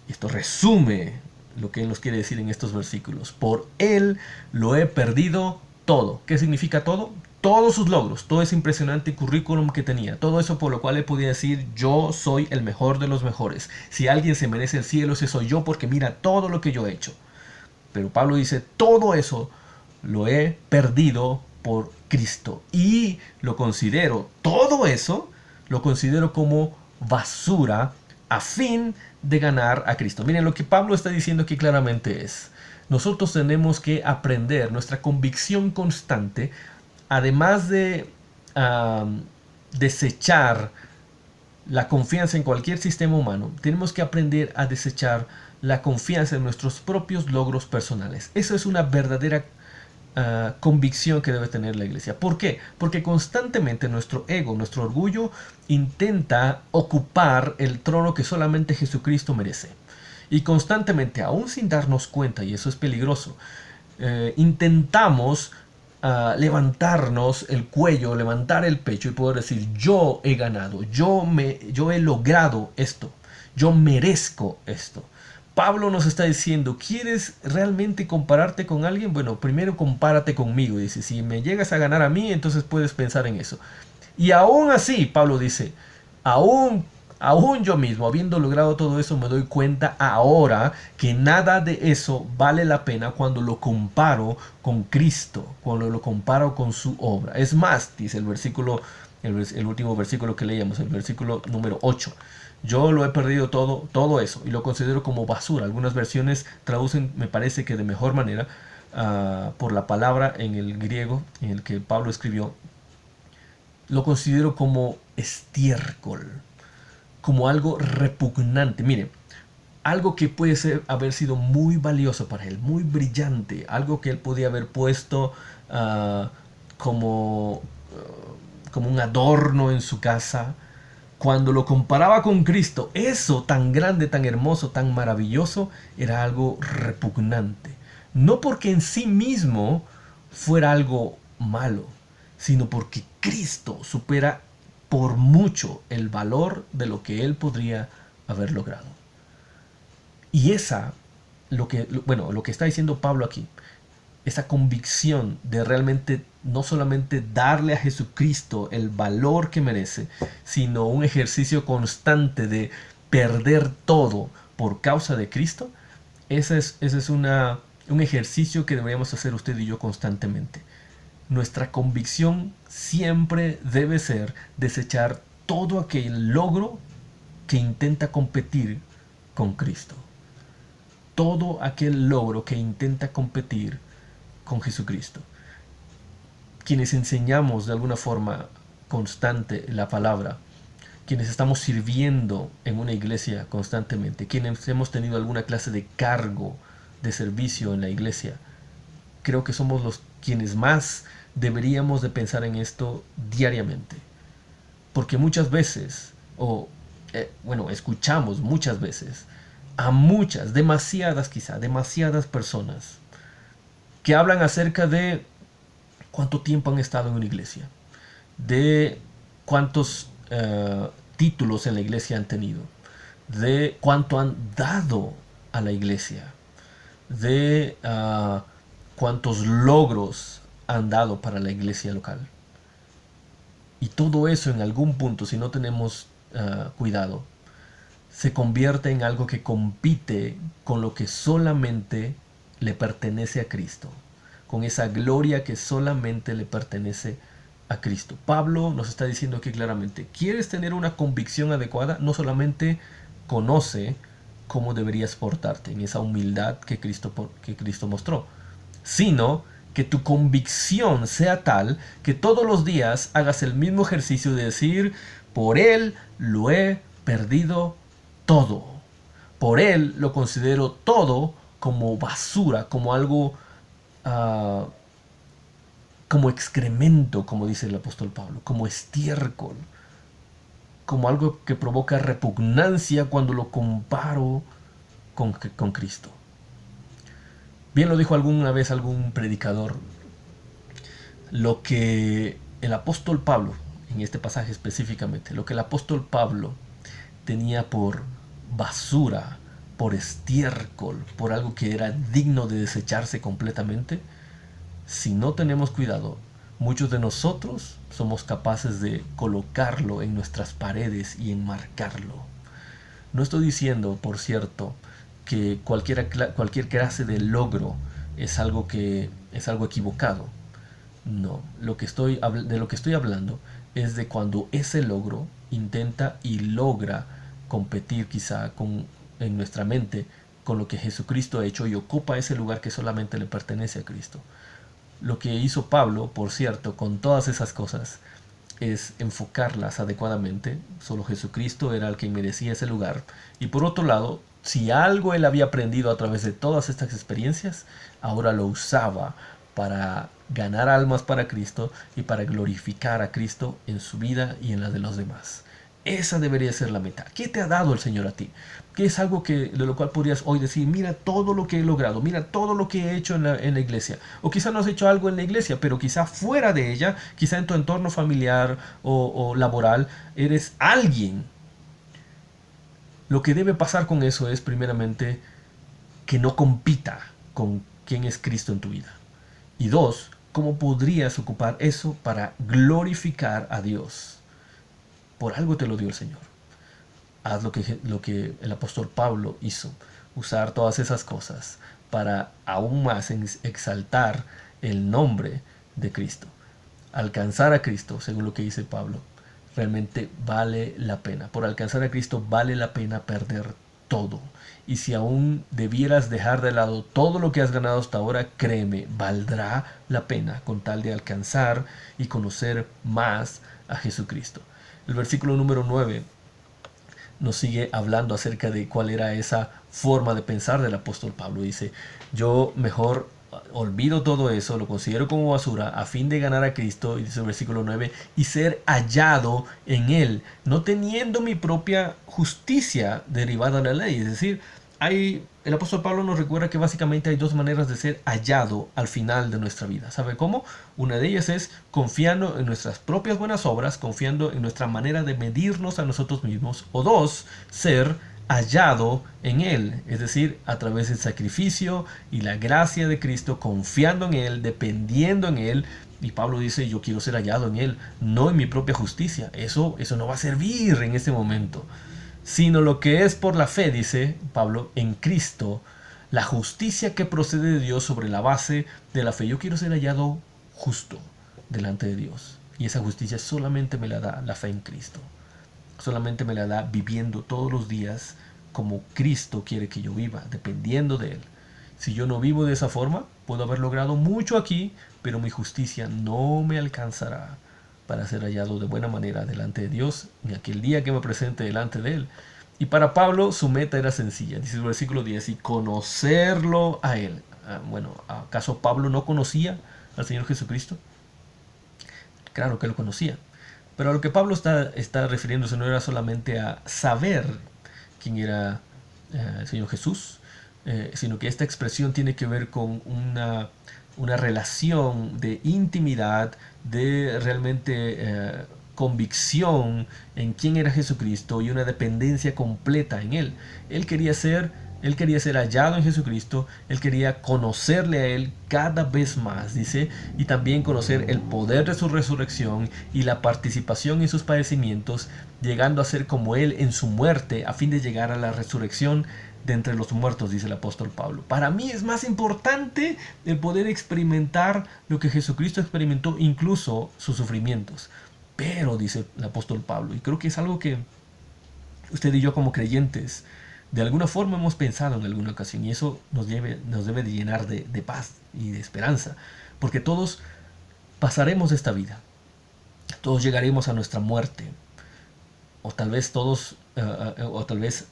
esto resume lo que Él nos quiere decir en estos versículos. Por Él lo he perdido todo. ¿Qué significa todo? Todos sus logros, todo ese impresionante currículum que tenía, todo eso por lo cual Él podía decir, yo soy el mejor de los mejores. Si alguien se merece el cielo, ese soy yo, porque mira todo lo que yo he hecho. Pero Pablo dice, todo eso lo he perdido por Cristo. Y lo considero, todo eso, lo considero como basura a fin de ganar a Cristo. Miren, lo que Pablo está diciendo aquí claramente es, nosotros tenemos que aprender nuestra convicción constante, además de desechar la confianza en cualquier sistema humano, tenemos que aprender a desechar la confianza en nuestros propios logros personales. Eso es una verdadera convicción que debe tener la iglesia. ¿Por qué? Porque constantemente nuestro ego, nuestro orgullo, intenta ocupar el trono que solamente Jesucristo merece. Y constantemente, aún sin darnos cuenta, y eso es peligroso, intentamos levantarnos el cuello, levantar el pecho y poder decir, yo he ganado, yo he logrado esto, yo merezco esto. Pablo nos está diciendo, ¿quieres realmente compararte con alguien? Bueno, primero compárate conmigo. Dice, si me llegas a ganar a mí, entonces puedes pensar en eso. Y aún así, Pablo dice, aún yo mismo, habiendo logrado todo eso, me doy cuenta ahora que nada de eso vale la pena cuando lo comparo con Cristo, cuando lo comparo con su obra. Es más, dice el último versículo que leíamos, el versículo número 8. Yo lo he perdido todo eso y lo considero como basura. Algunas versiones traducen, me parece que de mejor manera, por la palabra en el griego en el que Pablo escribió, lo considero como estiércol, como algo repugnante. Mire, algo que puede haber sido muy valioso para él, muy brillante, algo que él podía haber puesto como un adorno en su casa. Cuando lo comparaba con Cristo, eso tan grande, tan hermoso, tan maravilloso, era algo repugnante. No porque en sí mismo fuera algo malo, sino porque Cristo supera por mucho el valor de lo que él podría haber logrado. Y lo que está diciendo Pablo aquí, esa convicción de realmente no solamente darle a Jesucristo el valor que merece, sino un ejercicio constante de perder todo por causa de Cristo, ese es un ejercicio que deberíamos hacer usted y yo constantemente. Nuestra convicción siempre debe ser desechar todo aquel logro que intenta competir con Cristo. Todo aquel logro que intenta competir con Jesucristo. Quienes enseñamos de alguna forma constante la palabra, quienes estamos sirviendo en una iglesia constantemente, quienes hemos tenido alguna clase de cargo de servicio en la iglesia, creo que somos quienes más deberíamos de pensar en esto diariamente. Porque muchas veces, escuchamos muchas veces a demasiadas personas que hablan acerca de cuánto tiempo han estado en una iglesia, de cuántos títulos en la iglesia han tenido, de cuánto han dado a la iglesia, de cuántos logros han dado para la iglesia local. Y todo eso en algún punto, si no tenemos cuidado, se convierte en algo que compite con lo que solamente le pertenece a Cristo, con esa gloria que solamente le pertenece a Cristo. Pablo nos está diciendo aquí claramente, ¿quieres tener una convicción adecuada? No solamente conoce cómo deberías portarte en esa humildad que Cristo mostró, sino que tu convicción sea tal que todos los días hagas el mismo ejercicio de decir: por Él lo he perdido todo, por Él lo considero todo como basura, como algo, como excremento, como dice el apóstol Pablo, como estiércol, como algo que provoca repugnancia cuando lo comparo con Cristo. Bien lo dijo alguna vez algún predicador: lo que el apóstol Pablo, en este pasaje específicamente, lo que el apóstol Pablo tenía por basura, por estiércol, por algo que era digno de desecharse completamente, si no tenemos cuidado, muchos de nosotros somos capaces de colocarlo en nuestras paredes y enmarcarlo. No estoy diciendo, por cierto, que cualquier clase de logro es algo equivocado. No, de lo que estoy hablando es de cuando ese logro intenta y logra competir quizá en nuestra mente con lo que Jesucristo ha hecho y ocupa ese lugar que solamente le pertenece a Cristo. Lo que hizo Pablo, por cierto, con todas esas cosas, es enfocarlas adecuadamente. Solo Jesucristo era el que merecía ese lugar. Y por otro lado, si algo él había aprendido a través de todas estas experiencias, ahora lo usaba para ganar almas para Cristo y para glorificar a Cristo en su vida y en la de los demás. Esa debería ser la meta. ¿Qué te ha dado el Señor a ti? ¿Qué es algo de lo cual podrías hoy decir: mira todo lo que he logrado, mira todo lo que he hecho en la iglesia? O quizá no has hecho algo en la iglesia, pero quizá fuera de ella, quizá en tu entorno familiar o laboral, eres alguien. Lo que debe pasar con eso es, primeramente, que no compita con quién es Cristo en tu vida. Y dos, ¿cómo podrías ocupar eso para glorificar a Dios? Por algo te lo dio el Señor. Haz lo que el apóstol Pablo hizo. Usar todas esas cosas para aún más exaltar el nombre de Cristo. Alcanzar a Cristo, según lo que dice Pablo, realmente vale la pena. Por alcanzar a Cristo vale la pena perder todo. Y si aún debieras dejar de lado todo lo que has ganado hasta ahora, créeme, valdrá la pena con tal de alcanzar y conocer más a Jesucristo. El versículo número 9 nos sigue hablando acerca de cuál era esa forma de pensar del apóstol Pablo. Dice: yo mejor olvido todo eso, lo considero como basura a fin de ganar a Cristo, y dice el versículo 9, y ser hallado en Él, no teniendo mi propia justicia derivada de la ley. Es decir, el apóstol Pablo nos recuerda que básicamente hay dos maneras de ser hallado al final de nuestra vida. ¿Sabe cómo? Una de ellas es confiando en nuestras propias buenas obras, confiando en nuestra manera de medirnos a nosotros mismos. O dos, ser hallado en Él, es decir, a través del sacrificio y la gracia de Cristo, confiando en Él, dependiendo en Él. Y Pablo dice: yo quiero ser hallado en Él, no en mi propia justicia. Eso no va a servir en este momento, sino lo que es por la fe, dice Pablo, en Cristo, la justicia que procede de Dios sobre la base de la fe. Yo quiero ser hallado justo delante de Dios, y esa justicia solamente me la da la fe en Cristo. Solamente me la da viviendo todos los días como Cristo quiere que yo viva, dependiendo de Él. Si yo no vivo de esa forma, puedo haber logrado mucho aquí, pero mi justicia no me alcanzará para ser hallado de buena manera delante de Dios en aquel día que me presente delante de Él. Y para Pablo su meta era sencilla. Dice el versículo 10, y conocerlo a Él. Bueno, ¿acaso Pablo no conocía al Señor Jesucristo? Claro que lo conocía. Pero a lo que Pablo está refiriéndose no era solamente a saber quién era el Señor Jesús, sino que esta expresión tiene que ver con una relación de intimidad, de realmente convicción en quién era Jesucristo y una dependencia completa en Él. Él quería ser hallado en Jesucristo, él quería conocerle a Él cada vez más, dice, y también conocer el poder de su resurrección y la participación en sus padecimientos, llegando a ser como Él en su muerte, a fin de llegar a la resurrección de entre los muertos, dice el apóstol Pablo. Para mí es más importante el poder experimentar lo que Jesucristo experimentó, incluso sus sufrimientos. Pero, dice el apóstol Pablo, y creo que es algo que usted y yo como creyentes de alguna forma hemos pensado en alguna ocasión, y eso nos debe de llenar de paz y de esperanza, porque todos pasaremos esta vida, todos llegaremos a nuestra muerte, o tal vez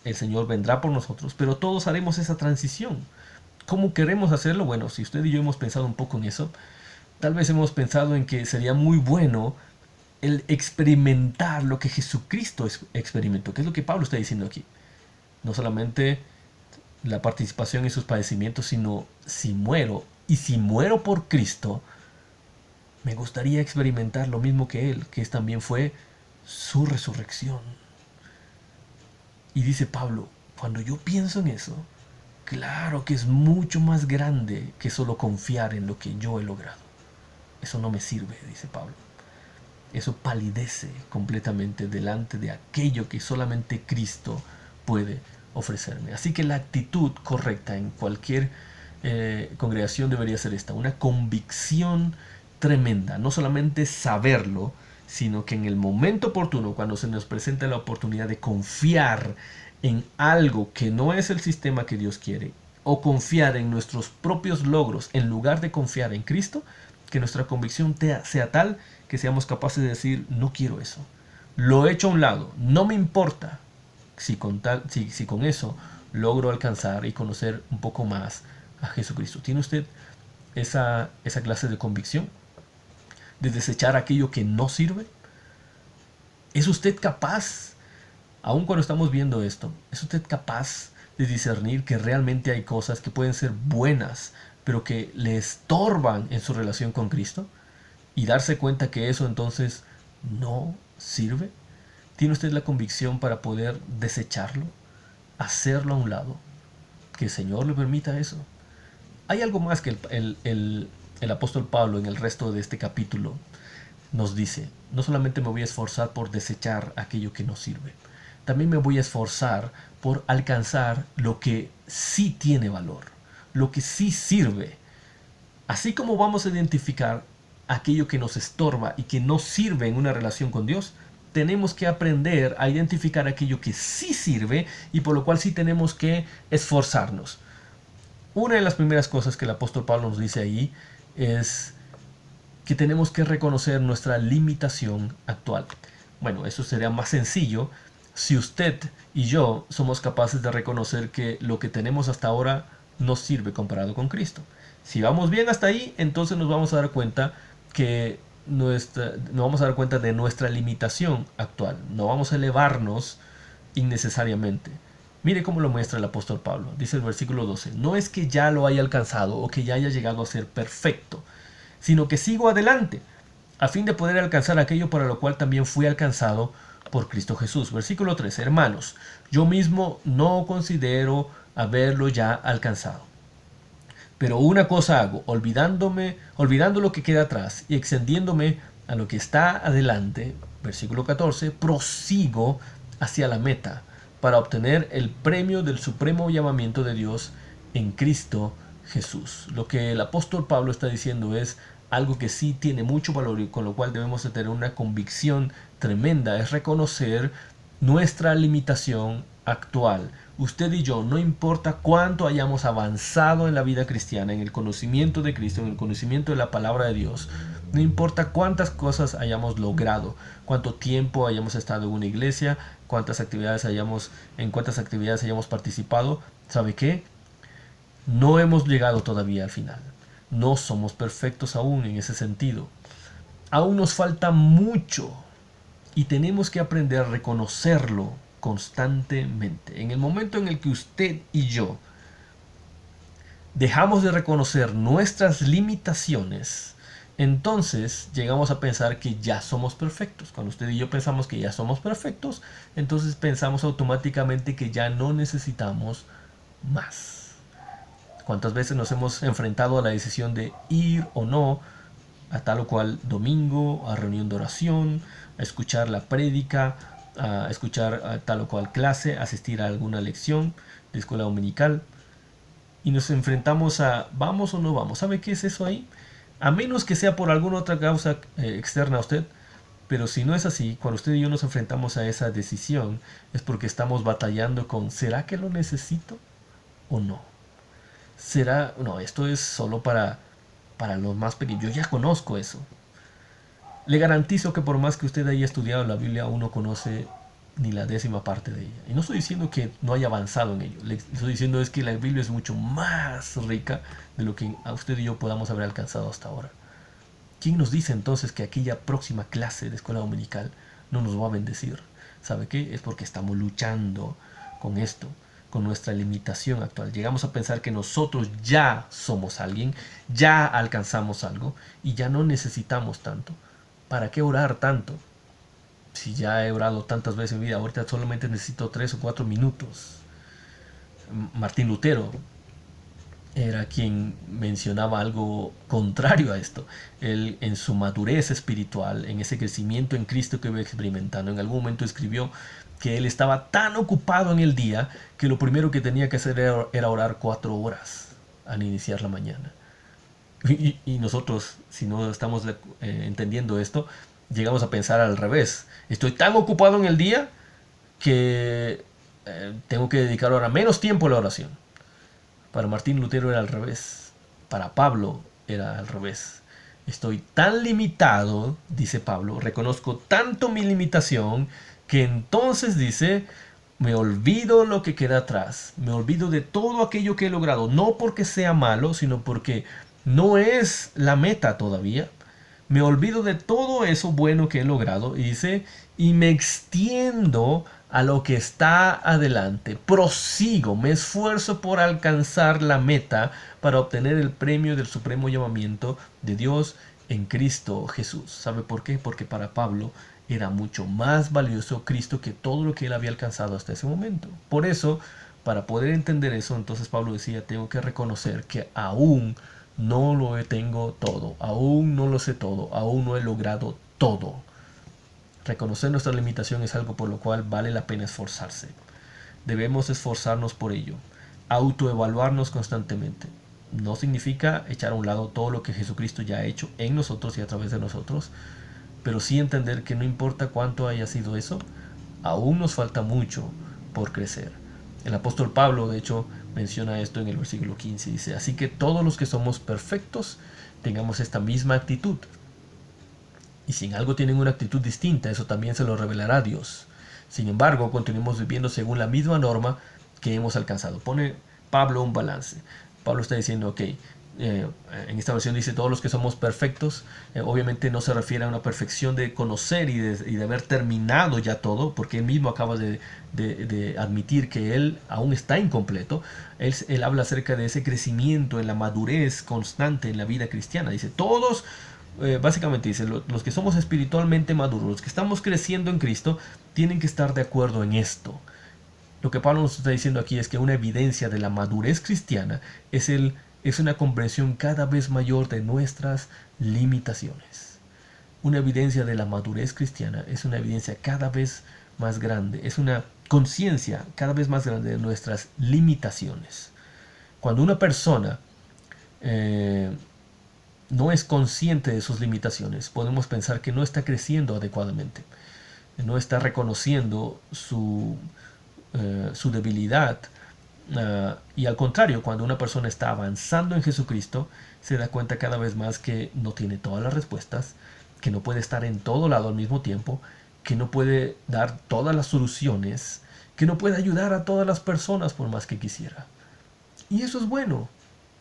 el Señor vendrá por nosotros, pero todos haremos esa transición. ¿Cómo queremos hacerlo? Bueno, si usted y yo hemos pensado un poco en eso, tal vez hemos pensado en que sería muy bueno el experimentar lo que Jesucristo experimentó, que es lo que Pablo está diciendo aquí. No solamente la participación en sus padecimientos, sino si muero, y si muero por Cristo, me gustaría experimentar lo mismo que Él, que también fue su resurrección. Y dice Pablo, cuando yo pienso en eso, claro que es mucho más grande que solo confiar en lo que yo he logrado. Eso no me sirve, dice Pablo. Eso palidece completamente delante de aquello que solamente Cristo puede ofrecerme. Así que la actitud correcta en cualquier congregación debería ser esta, una convicción tremenda, no solamente saberlo, sino que en el momento oportuno, cuando se nos presenta la oportunidad de confiar en algo que no es el sistema que Dios quiere, o confiar en nuestros propios logros en lugar de confiar en Cristo, que nuestra convicción sea tal que seamos capaces de decir, no quiero eso, lo he hecho a un lado, no me importa si con eso logro alcanzar y conocer un poco más a Jesucristo. ¿Tiene usted esa clase de convicción de desechar aquello que no sirve? ¿Es usted capaz, aun cuando estamos viendo esto, es usted capaz de discernir que realmente hay cosas que pueden ser buenas, pero que le estorban en su relación con Cristo? Y darse cuenta que eso entonces no sirve. ¿Tiene usted la convicción para poder desecharlo? Hacerlo a un lado. Que el Señor le permita eso. Hay algo más que el apóstol Pablo en el resto de este capítulo nos dice. No solamente me voy a esforzar por desechar aquello que no sirve, también me voy a esforzar por alcanzar lo que sí tiene valor, lo que sí sirve. Así como vamos a identificar aquello que nos estorba y que no sirve en una relación con Dios, tenemos que aprender a identificar aquello que sí sirve y por lo cual sí tenemos que esforzarnos. Una de las primeras cosas que el apóstol Pablo nos dice ahí es que tenemos que reconocer nuestra limitación actual. Bueno, eso sería más sencillo si usted y yo somos capaces de reconocer que lo que tenemos hasta ahora no sirve comparado con Cristo. Si vamos bien hasta ahí, entonces nos vamos a dar cuenta de nuestra limitación actual. No vamos a elevarnos innecesariamente. Mire cómo lo muestra el apóstol Pablo. Dice el versículo 12, no es que ya lo haya alcanzado o que ya haya llegado a ser perfecto, sino que sigo adelante, a fin de poder alcanzar aquello para lo cual también fui alcanzado por Cristo Jesús. Versículo 13, hermanos, yo mismo no considero haberlo ya alcanzado. Pero una cosa hago, olvidando lo que queda atrás y extendiéndome a lo que está adelante, versículo 14, prosigo hacia la meta para obtener el premio del supremo llamamiento de Dios en Cristo Jesús. Lo que el apóstol Pablo está diciendo es algo que sí tiene mucho valor y con lo cual debemos de tener una convicción tremenda, es reconocer nuestra limitación actual. Usted y yo, no importa cuánto hayamos avanzado en la vida cristiana, en el conocimiento de Cristo, en el conocimiento de la palabra de Dios, no importa cuántas cosas hayamos logrado, cuánto tiempo hayamos estado en una iglesia, en cuántas actividades hayamos participado, ¿sabe qué? No hemos llegado todavía al final. No somos perfectos aún en ese sentido. Aún nos falta mucho y tenemos que aprender a reconocerlo constantemente. En el momento en el que usted y yo dejamos de reconocer nuestras limitaciones, entonces llegamos a pensar que ya somos perfectos. Cuando usted y yo pensamos que ya somos perfectos, entonces pensamos automáticamente que ya no necesitamos más. ¿Cuántas veces nos hemos enfrentado a la decisión de ir o no a tal o cual domingo, a reunión de oración, a escuchar la prédica, a escuchar a tal o cual clase, asistir a alguna lección de escuela dominical? Y nos enfrentamos a ¿vamos o no vamos? ¿Sabe qué es eso ahí? A menos que sea por alguna otra causa externa a usted, Pero si no es así, cuando usted y yo nos enfrentamos a esa decisión, es porque estamos batallando con ¿será que lo necesito o no? ¿Será? No, esto es solo para los más pequeños. Yo ya conozco eso. Le garantizo que por más que usted haya estudiado la Biblia, aún no conoce ni la 10ª parte de ella. Y no estoy diciendo que no haya avanzado en ello. Le estoy diciendo es que la Biblia es mucho más rica de lo que a usted y yo podamos haber alcanzado hasta ahora. ¿Quién nos dice entonces que aquella próxima clase de escuela dominical no nos va a bendecir? ¿Sabe qué? Es porque estamos luchando con esto, con nuestra limitación actual. Llegamos a pensar que nosotros ya somos alguien, ya alcanzamos algo y ya no necesitamos tanto. ¿Para qué orar tanto? Si ya he orado tantas veces en mi vida, ahorita solamente necesito 3 o 4 minutos. Martín Lutero era quien mencionaba algo contrario a esto. Él, en su madurez espiritual, en ese crecimiento en Cristo que iba experimentando, en algún momento escribió que él estaba tan ocupado en el día que lo primero que tenía que hacer era orar 4 horas al iniciar la mañana. Y nosotros, si no estamos entendiendo esto, llegamos a pensar al revés. Estoy tan ocupado en el día que tengo que dedicar ahora menos tiempo a la oración. Para Martín Lutero era al revés. Para Pablo era al revés. Estoy tan limitado, dice Pablo, reconozco tanto mi limitación, que entonces dice, me olvido lo que queda atrás. Me olvido de todo aquello que he logrado. No porque sea malo, sino porque no es la meta todavía. Me olvido de todo eso bueno que he logrado. Y dice, y me extiendo a lo que está adelante. Prosigo, me esfuerzo por alcanzar la meta para obtener el premio del supremo llamamiento de Dios en Cristo Jesús. ¿Sabe por qué? Porque para Pablo era mucho más valioso Cristo que todo lo que él había alcanzado hasta ese momento. Por eso, para poder entender eso, entonces Pablo decía, tengo que reconocer que aún no lo tengo todo, aún no lo sé todo, aún no he logrado todo. Reconocer nuestra limitación es algo por lo cual vale la pena esforzarse. Debemos esforzarnos por ello, autoevaluarnos constantemente. No significa echar a un lado todo lo que Jesucristo ya ha hecho en nosotros y a través de nosotros, pero sí entender que no importa cuánto haya sido eso, aún nos falta mucho por crecer. El apóstol Pablo, de hecho, menciona esto en el versículo 15. Dice, así que todos los que somos perfectos tengamos esta misma actitud. Y si en algo tienen una actitud distinta, eso también se lo revelará Dios. Sin embargo, continuemos viviendo según la misma norma que hemos alcanzado. Pone Pablo un balance. Pablo está diciendo, ok, en esta versión dice todos los que somos perfectos. Obviamente no se refiere a una perfección de conocer y de haber terminado ya todo, porque él mismo acaba de admitir que él aún está incompleto. Él habla acerca de ese crecimiento en la madurez constante en la vida cristiana. Dice todos, básicamente dice, los que somos espiritualmente maduros, los que estamos creciendo en Cristo, tienen que estar de acuerdo en esto. Lo que Pablo nos está diciendo aquí es que una evidencia de la madurez cristiana es una comprensión cada vez mayor de nuestras limitaciones. Una evidencia de la madurez cristiana es una evidencia cada vez más grande, es una conciencia cada vez más grande de nuestras limitaciones. Cuando una persona no es consciente de sus limitaciones, podemos pensar que no está creciendo adecuadamente, no está reconociendo su debilidad. Y al contrario, cuando una persona está avanzando en Jesucristo, se da cuenta cada vez más que no tiene todas las respuestas, que no puede estar en todo lado al mismo tiempo, que no puede dar todas las soluciones, que no puede ayudar a todas las personas por más que quisiera. Y eso es bueno,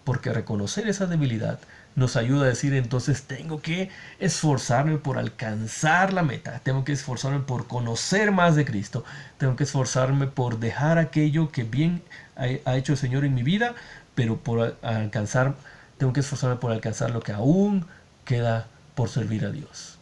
porque reconocer esa debilidad nos ayuda a decir, entonces tengo que esforzarme por alcanzar la meta, tengo que esforzarme por conocer más de Cristo, tengo que esforzarme por dejar aquello que bien ha hecho el Señor en mi vida, pero tengo que esforzarme por alcanzar lo que aún queda por servir a Dios.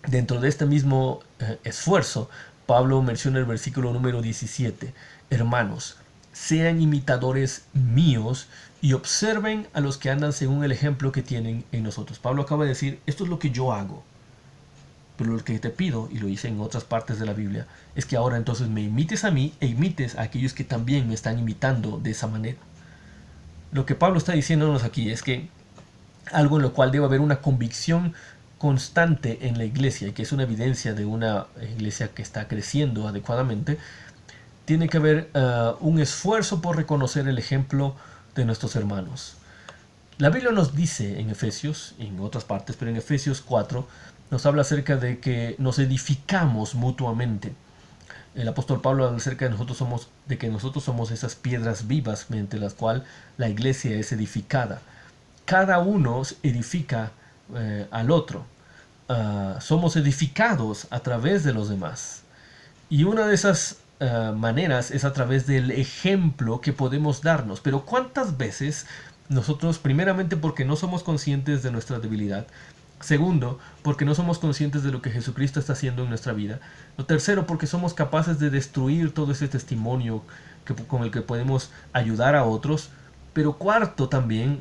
Dentro de este mismo esfuerzo, Pablo menciona el versículo número 17, hermanos, sean imitadores míos y observen a los que andan según el ejemplo que tienen en nosotros. Pablo acaba de decir, esto es lo que yo hago. Pero lo que te pido, y lo hice en otras partes de la Biblia, es que ahora entonces me imites a mí e imites a aquellos que también me están imitando de esa manera. Lo que Pablo está diciéndonos aquí es que algo en lo cual debe haber una convicción constante en la iglesia y que es una evidencia de una iglesia que está creciendo adecuadamente, tiene que haber un esfuerzo por reconocer el ejemplo de nuestros hermanos. La Biblia nos dice en Efesios, en otras partes, pero en Efesios 4, nos habla acerca de que nos edificamos mutuamente. El apóstol Pablo habla acerca de que nosotros somos esas piedras vivas mediante las cuales la iglesia es edificada. Cada uno edifica al otro. Somos edificados a través de los demás. Y una de esas maneras es a través del ejemplo que podemos darnos. Pero ¿cuántas veces nosotros, primeramente porque no somos conscientes de nuestra debilidad, segundo, porque no somos conscientes de lo que Jesucristo está haciendo en nuestra vida, lo tercero, porque somos capaces de destruir todo ese testimonio con el que podemos ayudar a otros, pero cuarto también,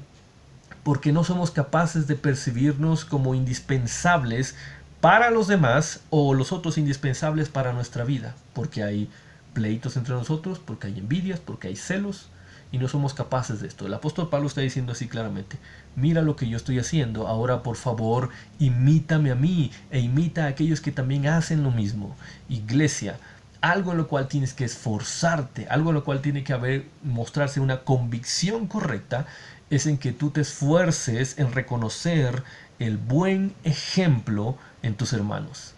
porque no somos capaces de percibirnos como indispensables para los demás o los otros indispensables para nuestra vida, porque hay pleitos entre nosotros, porque hay envidias, porque hay celos, y no somos capaces de esto. El apóstol Pablo está diciendo así claramente: mira lo que yo estoy haciendo, ahora por favor imítame a mí e imita a aquellos que también hacen lo mismo. Iglesia, algo en lo cual tienes que esforzarte, algo en lo cual tiene que mostrarse una convicción correcta, es en que tú te esfuerces en reconocer el buen ejemplo en tus hermanos.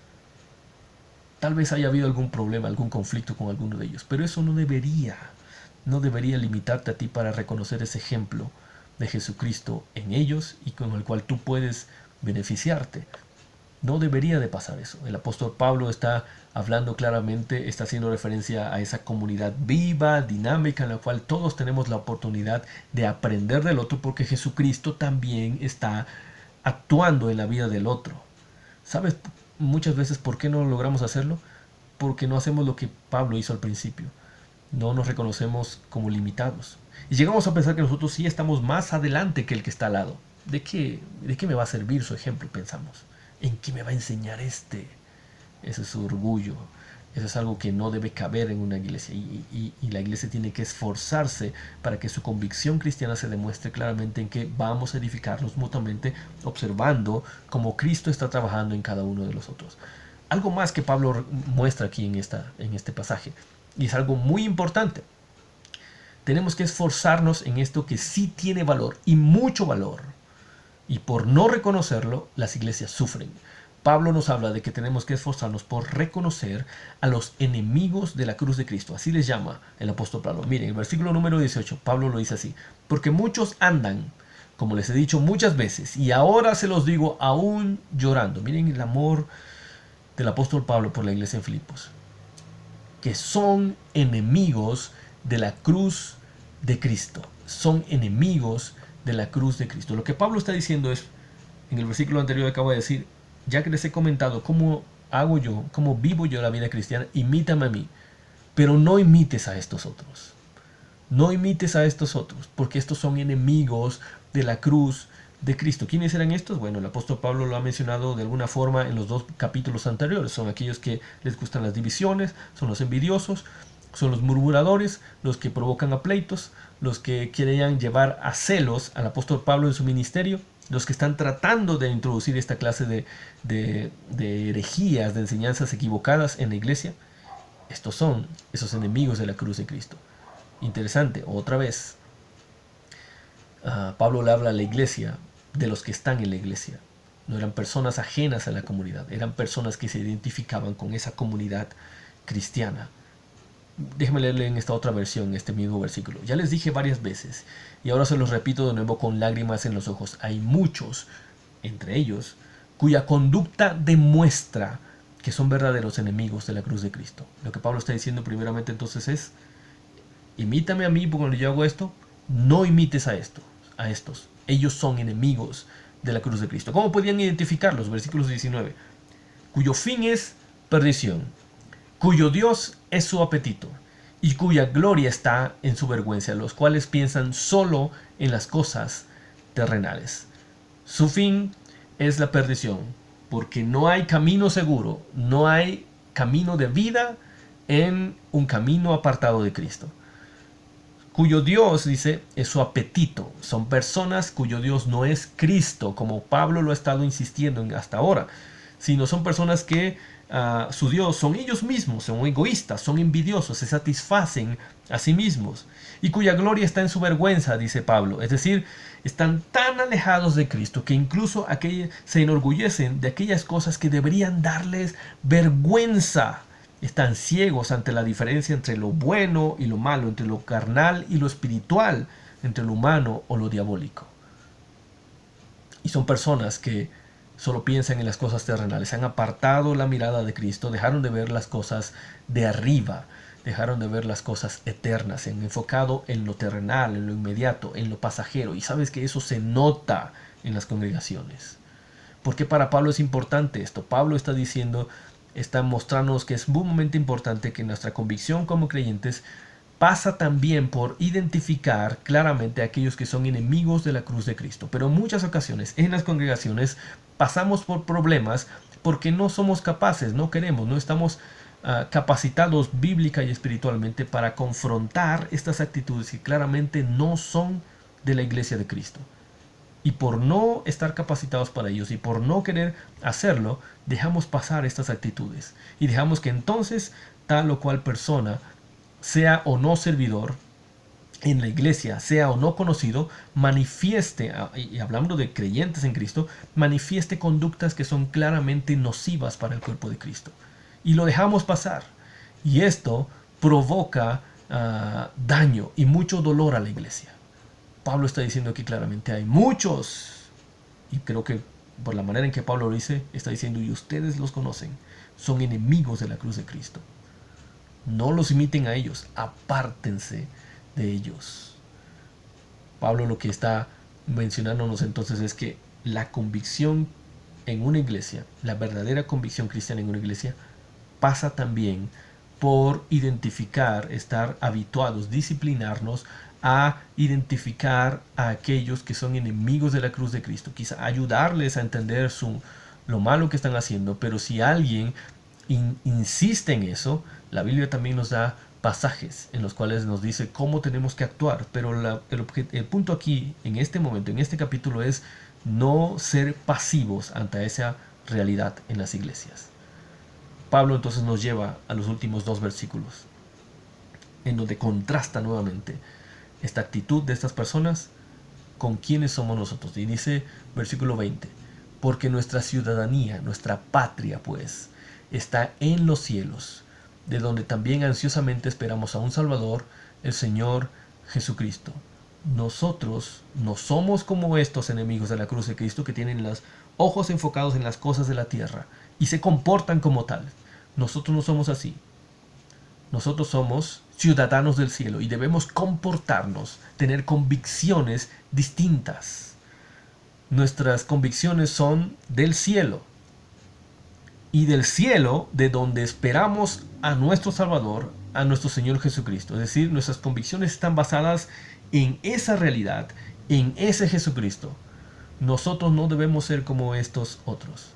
Tal vez haya habido algún problema, algún conflicto con alguno de ellos, pero eso no debería limitarte a ti para reconocer ese ejemplo de Jesucristo en ellos y con el cual tú puedes beneficiarte. No debería de pasar eso. El apóstol Pablo está hablando claramente, está haciendo referencia a esa comunidad viva, dinámica, en la cual todos tenemos la oportunidad de aprender del otro, porque Jesucristo también está actuando en la vida del otro. ¿Sabes muchas veces por qué no logramos hacerlo? Porque no hacemos lo que Pablo hizo al principio. No nos reconocemos como limitados. Y llegamos a pensar que nosotros sí estamos más adelante que el que está al lado. ¿De qué me va a servir su ejemplo? Pensamos. ¿En qué me va a enseñar este? Ese es su orgullo. Eso es algo que no debe caber en una iglesia. Y la iglesia tiene que esforzarse para que su convicción cristiana se demuestre claramente en que vamos a edificarnos mutuamente, observando cómo Cristo está trabajando en cada uno de los otros. Algo más que Pablo muestra aquí en este pasaje. Y es algo muy importante. Tenemos que esforzarnos en esto que sí tiene valor y mucho valor. Y por no reconocerlo, las iglesias sufren. Pablo nos habla de que tenemos que esforzarnos por reconocer a los enemigos de la cruz de Cristo. Así les llama el apóstol Pablo. Miren, el versículo número 18, Pablo lo dice así: porque muchos andan, como les he dicho muchas veces, y ahora se los digo aún llorando. Miren el amor del apóstol Pablo por la iglesia en Filipos, que son enemigos de la cruz de Cristo. Son enemigos de la cruz de Cristo. Lo que Pablo está diciendo es, en el versículo anterior acabo de decir, ya que les he comentado cómo hago yo, cómo vivo yo la vida cristiana, imítame a mí, pero no imites a estos otros. No imites a estos otros, porque estos son enemigos de la cruz de Cristo. ¿Quiénes eran estos? Bueno, el apóstol Pablo lo ha mencionado de alguna forma en los 2 capítulos anteriores. Son aquellos que les gustan las divisiones, son los envidiosos, son los murmuradores, los que provocan a pleitos, los que querían llevar a celos al apóstol Pablo en su ministerio, los que están tratando de introducir esta clase de herejías, de enseñanzas equivocadas en la iglesia. Estos son esos enemigos de la cruz de Cristo. Interesante, otra vez, Pablo le habla a la iglesia de los que están en la iglesia. No eran personas ajenas a la comunidad, eran personas que se identificaban con esa comunidad cristiana. Déjenme leerle en esta otra versión, este mismo versículo. Ya les dije varias veces, y ahora se los repito de nuevo con lágrimas en los ojos. Hay muchos, entre ellos, cuya conducta demuestra que son verdaderos enemigos de la cruz de Cristo. Lo que Pablo está diciendo primeramente entonces es: imítame a mí, porque cuando yo hago esto, no imites a estos. Ellos son enemigos de la cruz de Cristo. ¿Cómo podían identificarlos? Versículos 19. Cuyo fin es perdición, cuyo Dios es su apetito, y cuya gloria está en su vergüenza, los cuales piensan solo en las cosas terrenales. Su fin es la perdición, porque no hay camino seguro, no hay camino de vida en un camino apartado de Cristo. cuyo Dios, dice, es su apetito. Son personas cuyo Dios no es Cristo, como Pablo lo ha estado insistiendo hasta ahora, sino son personas que su Dios son ellos mismos, son egoístas, son envidiosos, se satisfacen a sí mismos, y cuya gloria está en su vergüenza, dice Pablo. Es decir, están tan alejados de Cristo que incluso se enorgullecen de aquellas cosas que deberían darles vergüenza. Están ciegos ante la diferencia entre lo bueno y lo malo, entre lo carnal y lo espiritual, entre lo humano o lo diabólico. Y son personas que solo piensan en las cosas terrenales. Han apartado la mirada de Cristo, dejaron de ver las cosas de arriba, dejaron de ver las cosas eternas, se han enfocado en lo terrenal, en lo inmediato, en lo pasajero. Y sabes que eso se nota en las congregaciones. Porque para Pablo es importante esto. Pablo está diciendo, está mostrándonos que es sumamente importante que nuestra convicción como creyentes pasa también por identificar claramente a aquellos que son enemigos de la cruz de Cristo. Pero en muchas ocasiones en las congregaciones pasamos por problemas porque no somos capaces, no queremos, no estamos capacitados bíblica y espiritualmente para confrontar estas actitudes que claramente no son de la iglesia de Cristo. Y por no estar capacitados para ellos y por no querer hacerlo, dejamos pasar estas actitudes. Y dejamos que entonces tal o cual persona, sea o no servidor en la iglesia, sea o no conocido, manifieste, y hablando de creyentes en Cristo, manifieste conductas que son claramente nocivas para el cuerpo de Cristo. Y lo dejamos pasar. Y esto provoca daño y mucho dolor a la iglesia. Pablo está diciendo aquí claramente, hay muchos, y creo que por la manera en que Pablo lo dice, está diciendo, y ustedes los conocen, son enemigos de la cruz de Cristo. No los imiten a ellos, apártense de ellos. Pablo lo que está mencionándonos entonces es que la convicción en una iglesia, la verdadera convicción cristiana en una iglesia, pasa también por identificar, estar habituados, disciplinarnos a identificar a aquellos que son enemigos de la cruz de Cristo, quizá ayudarles a entender lo malo que están haciendo. Pero si alguien insiste en eso, la Biblia también nos da pasajes en los cuales nos dice cómo tenemos que actuar. Pero el punto aquí, en este momento, en este capítulo, es no ser pasivos ante esa realidad en las iglesias. Pablo entonces nos lleva a los últimos 2 versículos, en donde contrasta nuevamente esta actitud de estas personas con quienes somos nosotros. Y dice, versículo 20, porque nuestra ciudadanía, nuestra patria, pues, está en los cielos, de donde también ansiosamente esperamos a un Salvador, el Señor Jesucristo. Nosotros no somos como estos enemigos de la cruz de Cristo que tienen los ojos enfocados en las cosas de la tierra y se comportan como tal. Nosotros no somos así. Nosotros somos ciudadanos del cielo y debemos comportarnos, tener convicciones distintas. Nuestras convicciones son del cielo. Y del cielo, de donde esperamos a nuestro Salvador, a nuestro Señor Jesucristo. Es decir, nuestras convicciones están basadas en esa realidad, en ese Jesucristo. Nosotros no debemos ser como estos otros.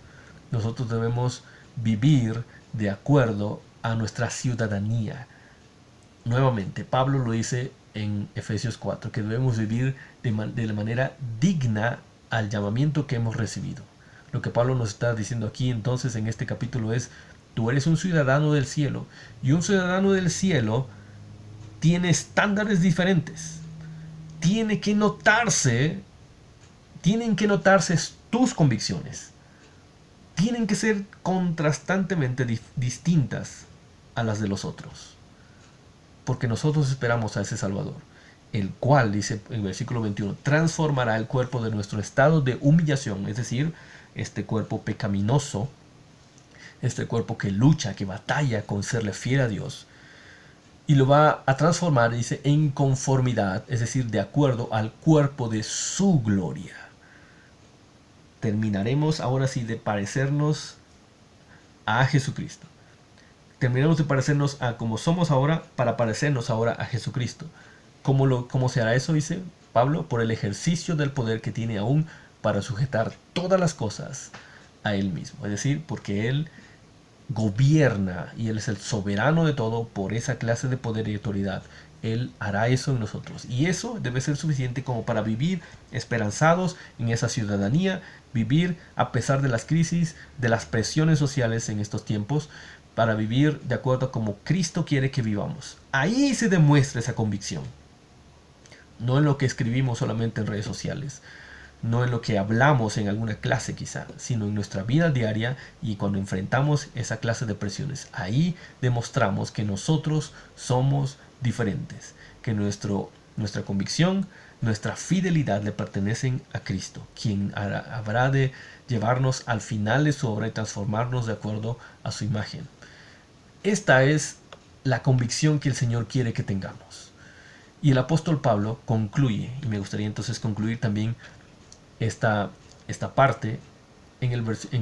Nosotros debemos vivir de acuerdo a nuestra ciudadanía. Nuevamente, Pablo lo dice en Efesios 4, que debemos vivir de la manera digna al llamamiento que hemos recibido. Lo que Pablo nos está diciendo aquí entonces en este capítulo es, tú eres un ciudadano del cielo, y un ciudadano del cielo tiene estándares diferentes. Tienen que notarse tus convicciones. Tienen que ser contrastantemente distintas a las de los otros. Porque nosotros esperamos a ese Salvador, el cual, dice en el versículo 21, transformará el cuerpo de nuestro estado de humillación, es decir, este cuerpo pecaminoso, este cuerpo que lucha, que batalla con serle fiel a Dios, y lo va a transformar, dice, en conformidad, es decir, de acuerdo al cuerpo de su gloria. Terminaremos ahora sí de parecernos a Jesucristo. Terminaremos de parecernos a como somos ahora para parecernos ahora a Jesucristo. ¿Cómo se hará eso? Dice Pablo, por el ejercicio del poder que tiene aún para sujetar todas las cosas a Él mismo. Es decir, porque Él gobierna y Él es el soberano de todo por esa clase de poder y autoridad Él hará eso en nosotros. Y eso debe ser suficiente como para vivir esperanzados en esa ciudadanía, vivir a pesar de las crisis, de las presiones sociales en estos tiempos, para vivir de acuerdo a como Cristo quiere que vivamos. Ahí se demuestra esa convicción. No en lo que escribimos solamente en redes sociales, no en lo que hablamos en alguna clase quizá, sino en nuestra vida diaria y cuando enfrentamos esa clase de presiones. Ahí demostramos que nosotros somos diferentes, que nuestra convicción, nuestra fidelidad le pertenecen a Cristo, quien habrá de llevarnos al final de su obra y transformarnos de acuerdo a su imagen. Esta es la convicción que el Señor quiere que tengamos. Y el apóstol Pablo concluye, y me gustaría entonces concluir también esta parte en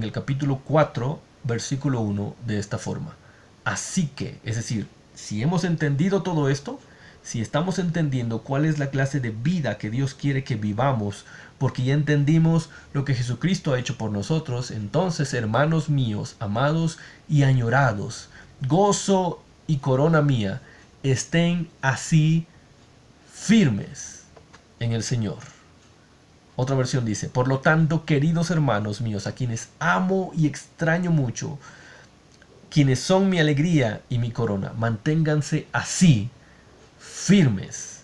el capítulo 4, versículo 1, de esta forma. Así que, es decir, si hemos entendido todo esto, si estamos entendiendo cuál es la clase de vida que Dios quiere que vivamos, porque ya entendimos lo que Jesucristo ha hecho por nosotros, entonces, hermanos míos, amados y añorados, gozo y corona mía, estén así firmes en el Señor. Otra versión dice, por lo tanto, queridos hermanos míos, a quienes amo y extraño mucho, quienes son mi alegría y mi corona, manténganse así, firmes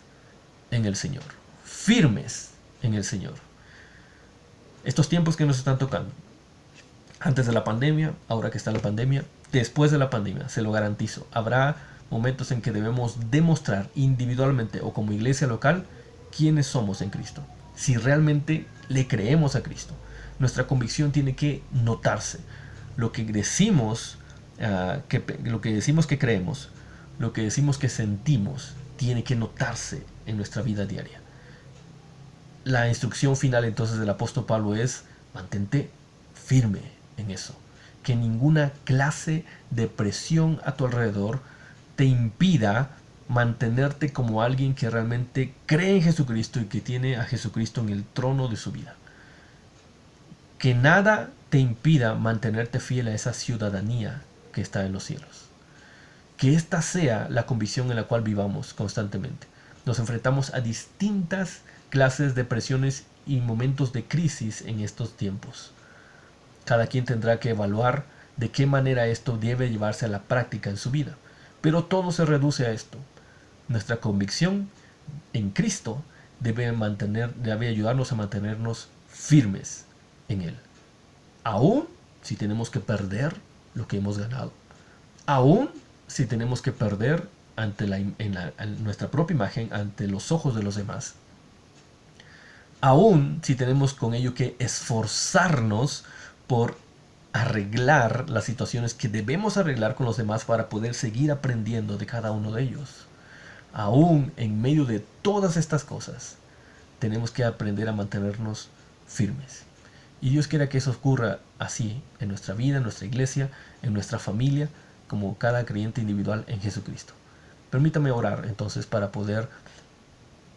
en el Señor. Firmes en el Señor. Estos tiempos que nos están tocando, antes de la pandemia, ahora que está la pandemia, después de la pandemia, se lo garantizo, habrá momentos en que debemos demostrar individualmente o como iglesia local quiénes somos en Cristo. Si realmente le creemos a Cristo, nuestra convicción tiene que notarse. Lo que decimos que creemos, lo que decimos que sentimos, tiene que notarse en nuestra vida diaria. La instrucción final entonces del apóstol Pablo es: mantente firme en eso. Que ninguna clase de presión a tu alrededor te impida mantenerte como alguien que realmente cree en Jesucristo y que tiene a Jesucristo en el trono de su vida. Que nada te impida mantenerte fiel a esa ciudadanía que está en los cielos. Que esta sea la convicción en la cual vivamos constantemente. Nos enfrentamos a distintas clases de presiones y momentos de crisis en estos tiempos. Cada quien tendrá que evaluar de qué manera esto debe llevarse a la práctica en su vida. Pero todo se reduce a esto. Nuestra convicción en Cristo debe ayudarnos a mantenernos firmes en Él. Aún si tenemos que perder lo que hemos ganado. Aún si tenemos que perder ante nuestra propia imagen, ante los ojos de los demás. Aún si tenemos con ello que esforzarnos por arreglar las situaciones que debemos arreglar con los demás para poder seguir aprendiendo de cada uno de ellos. Aún en medio de todas estas cosas, tenemos que aprender a mantenernos firmes. Y Dios quiera que eso ocurra así en nuestra vida, en nuestra iglesia, en nuestra familia, como cada creyente individual en Jesucristo. Permítame orar entonces para poder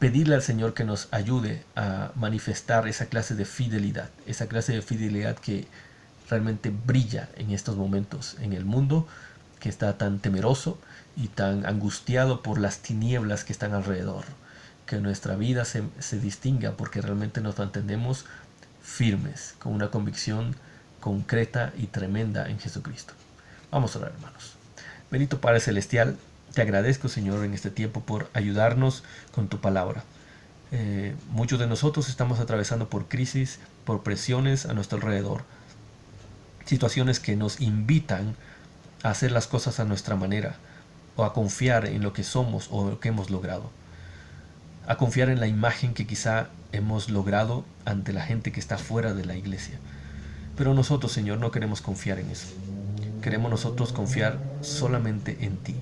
pedirle al Señor que nos ayude a manifestar esa clase de fidelidad que realmente brilla en estos momentos en el mundo que está tan temeroso y tan angustiado por las tinieblas que están alrededor. Que nuestra vida se distinga porque realmente nos mantendemos firmes con una convicción concreta y tremenda en Jesucristo. Vamos a orar, hermanos. Bendito Padre Celestial, te agradezco, Señor, en este tiempo por ayudarnos con tu palabra. Muchos de nosotros estamos atravesando por crisis, por presiones a nuestro alrededor. Situaciones que nos invitan a hacer las cosas a nuestra manera, o a confiar en lo que somos o lo que hemos logrado. A confiar en la imagen que quizá hemos logrado ante la gente que está fuera de la iglesia. Pero nosotros, Señor, no queremos confiar en eso. Queremos nosotros confiar solamente en ti.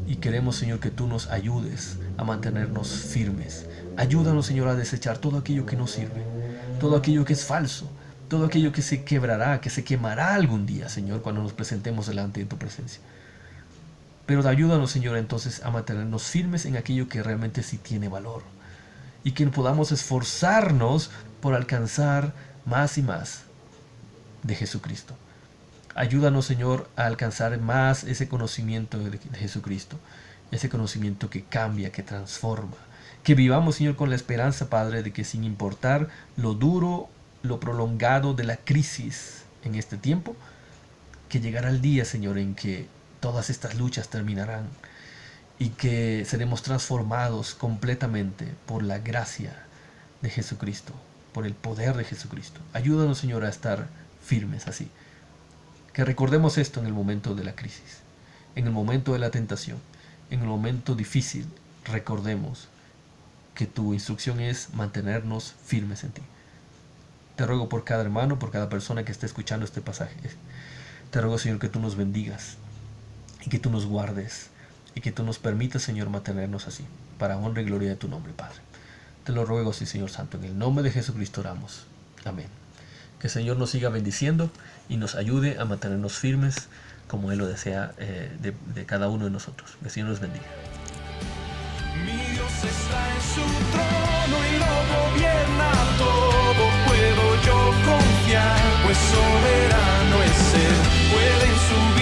Y queremos, Señor, que tú nos ayudes a mantenernos firmes. Ayúdanos, Señor, a desechar todo aquello que no sirve, todo aquello que es falso, todo aquello que se quebrará, que se quemará algún día, Señor, cuando nos presentemos delante de tu presencia. Pero ayúdanos, Señor, entonces a mantenernos firmes en aquello que realmente sí tiene valor. Y que podamos esforzarnos por alcanzar más y más de Jesucristo. Ayúdanos, Señor, a alcanzar más ese conocimiento de Jesucristo. ese conocimiento que cambia, que transforma. Que vivamos, Señor, con la esperanza, Padre, de que sin importar lo duro, lo prolongado de la crisis en este tiempo, que llegará el día, Señor, en que todas estas luchas terminarán y que seremos transformados completamente por la gracia de Jesucristo, por el poder de Jesucristo. Ayúdanos, Señor, a estar firmes así. Que recordemos esto en el momento de la crisis, en el momento de la tentación, en el momento difícil. Recordemos que tu instrucción es mantenernos firmes en ti. Te ruego por cada hermano, por cada persona que esté escuchando este pasaje. Te ruego, Señor, que tú nos bendigas y que tú nos guardes y que tú nos permitas, Señor, mantenernos así, para honra y gloria de tu nombre, Padre. Te lo ruego, sí, Señor Santo, en el nombre de Jesucristo oramos. Amén. Que el Señor nos siga bendiciendo y nos ayude a mantenernos firmes como Él lo desea de cada uno de nosotros. Que el Señor nos bendiga. Mi Dios está en su trono y lo gobierna todo. Puedo yo confiar, pues soberano es Él. Puede en su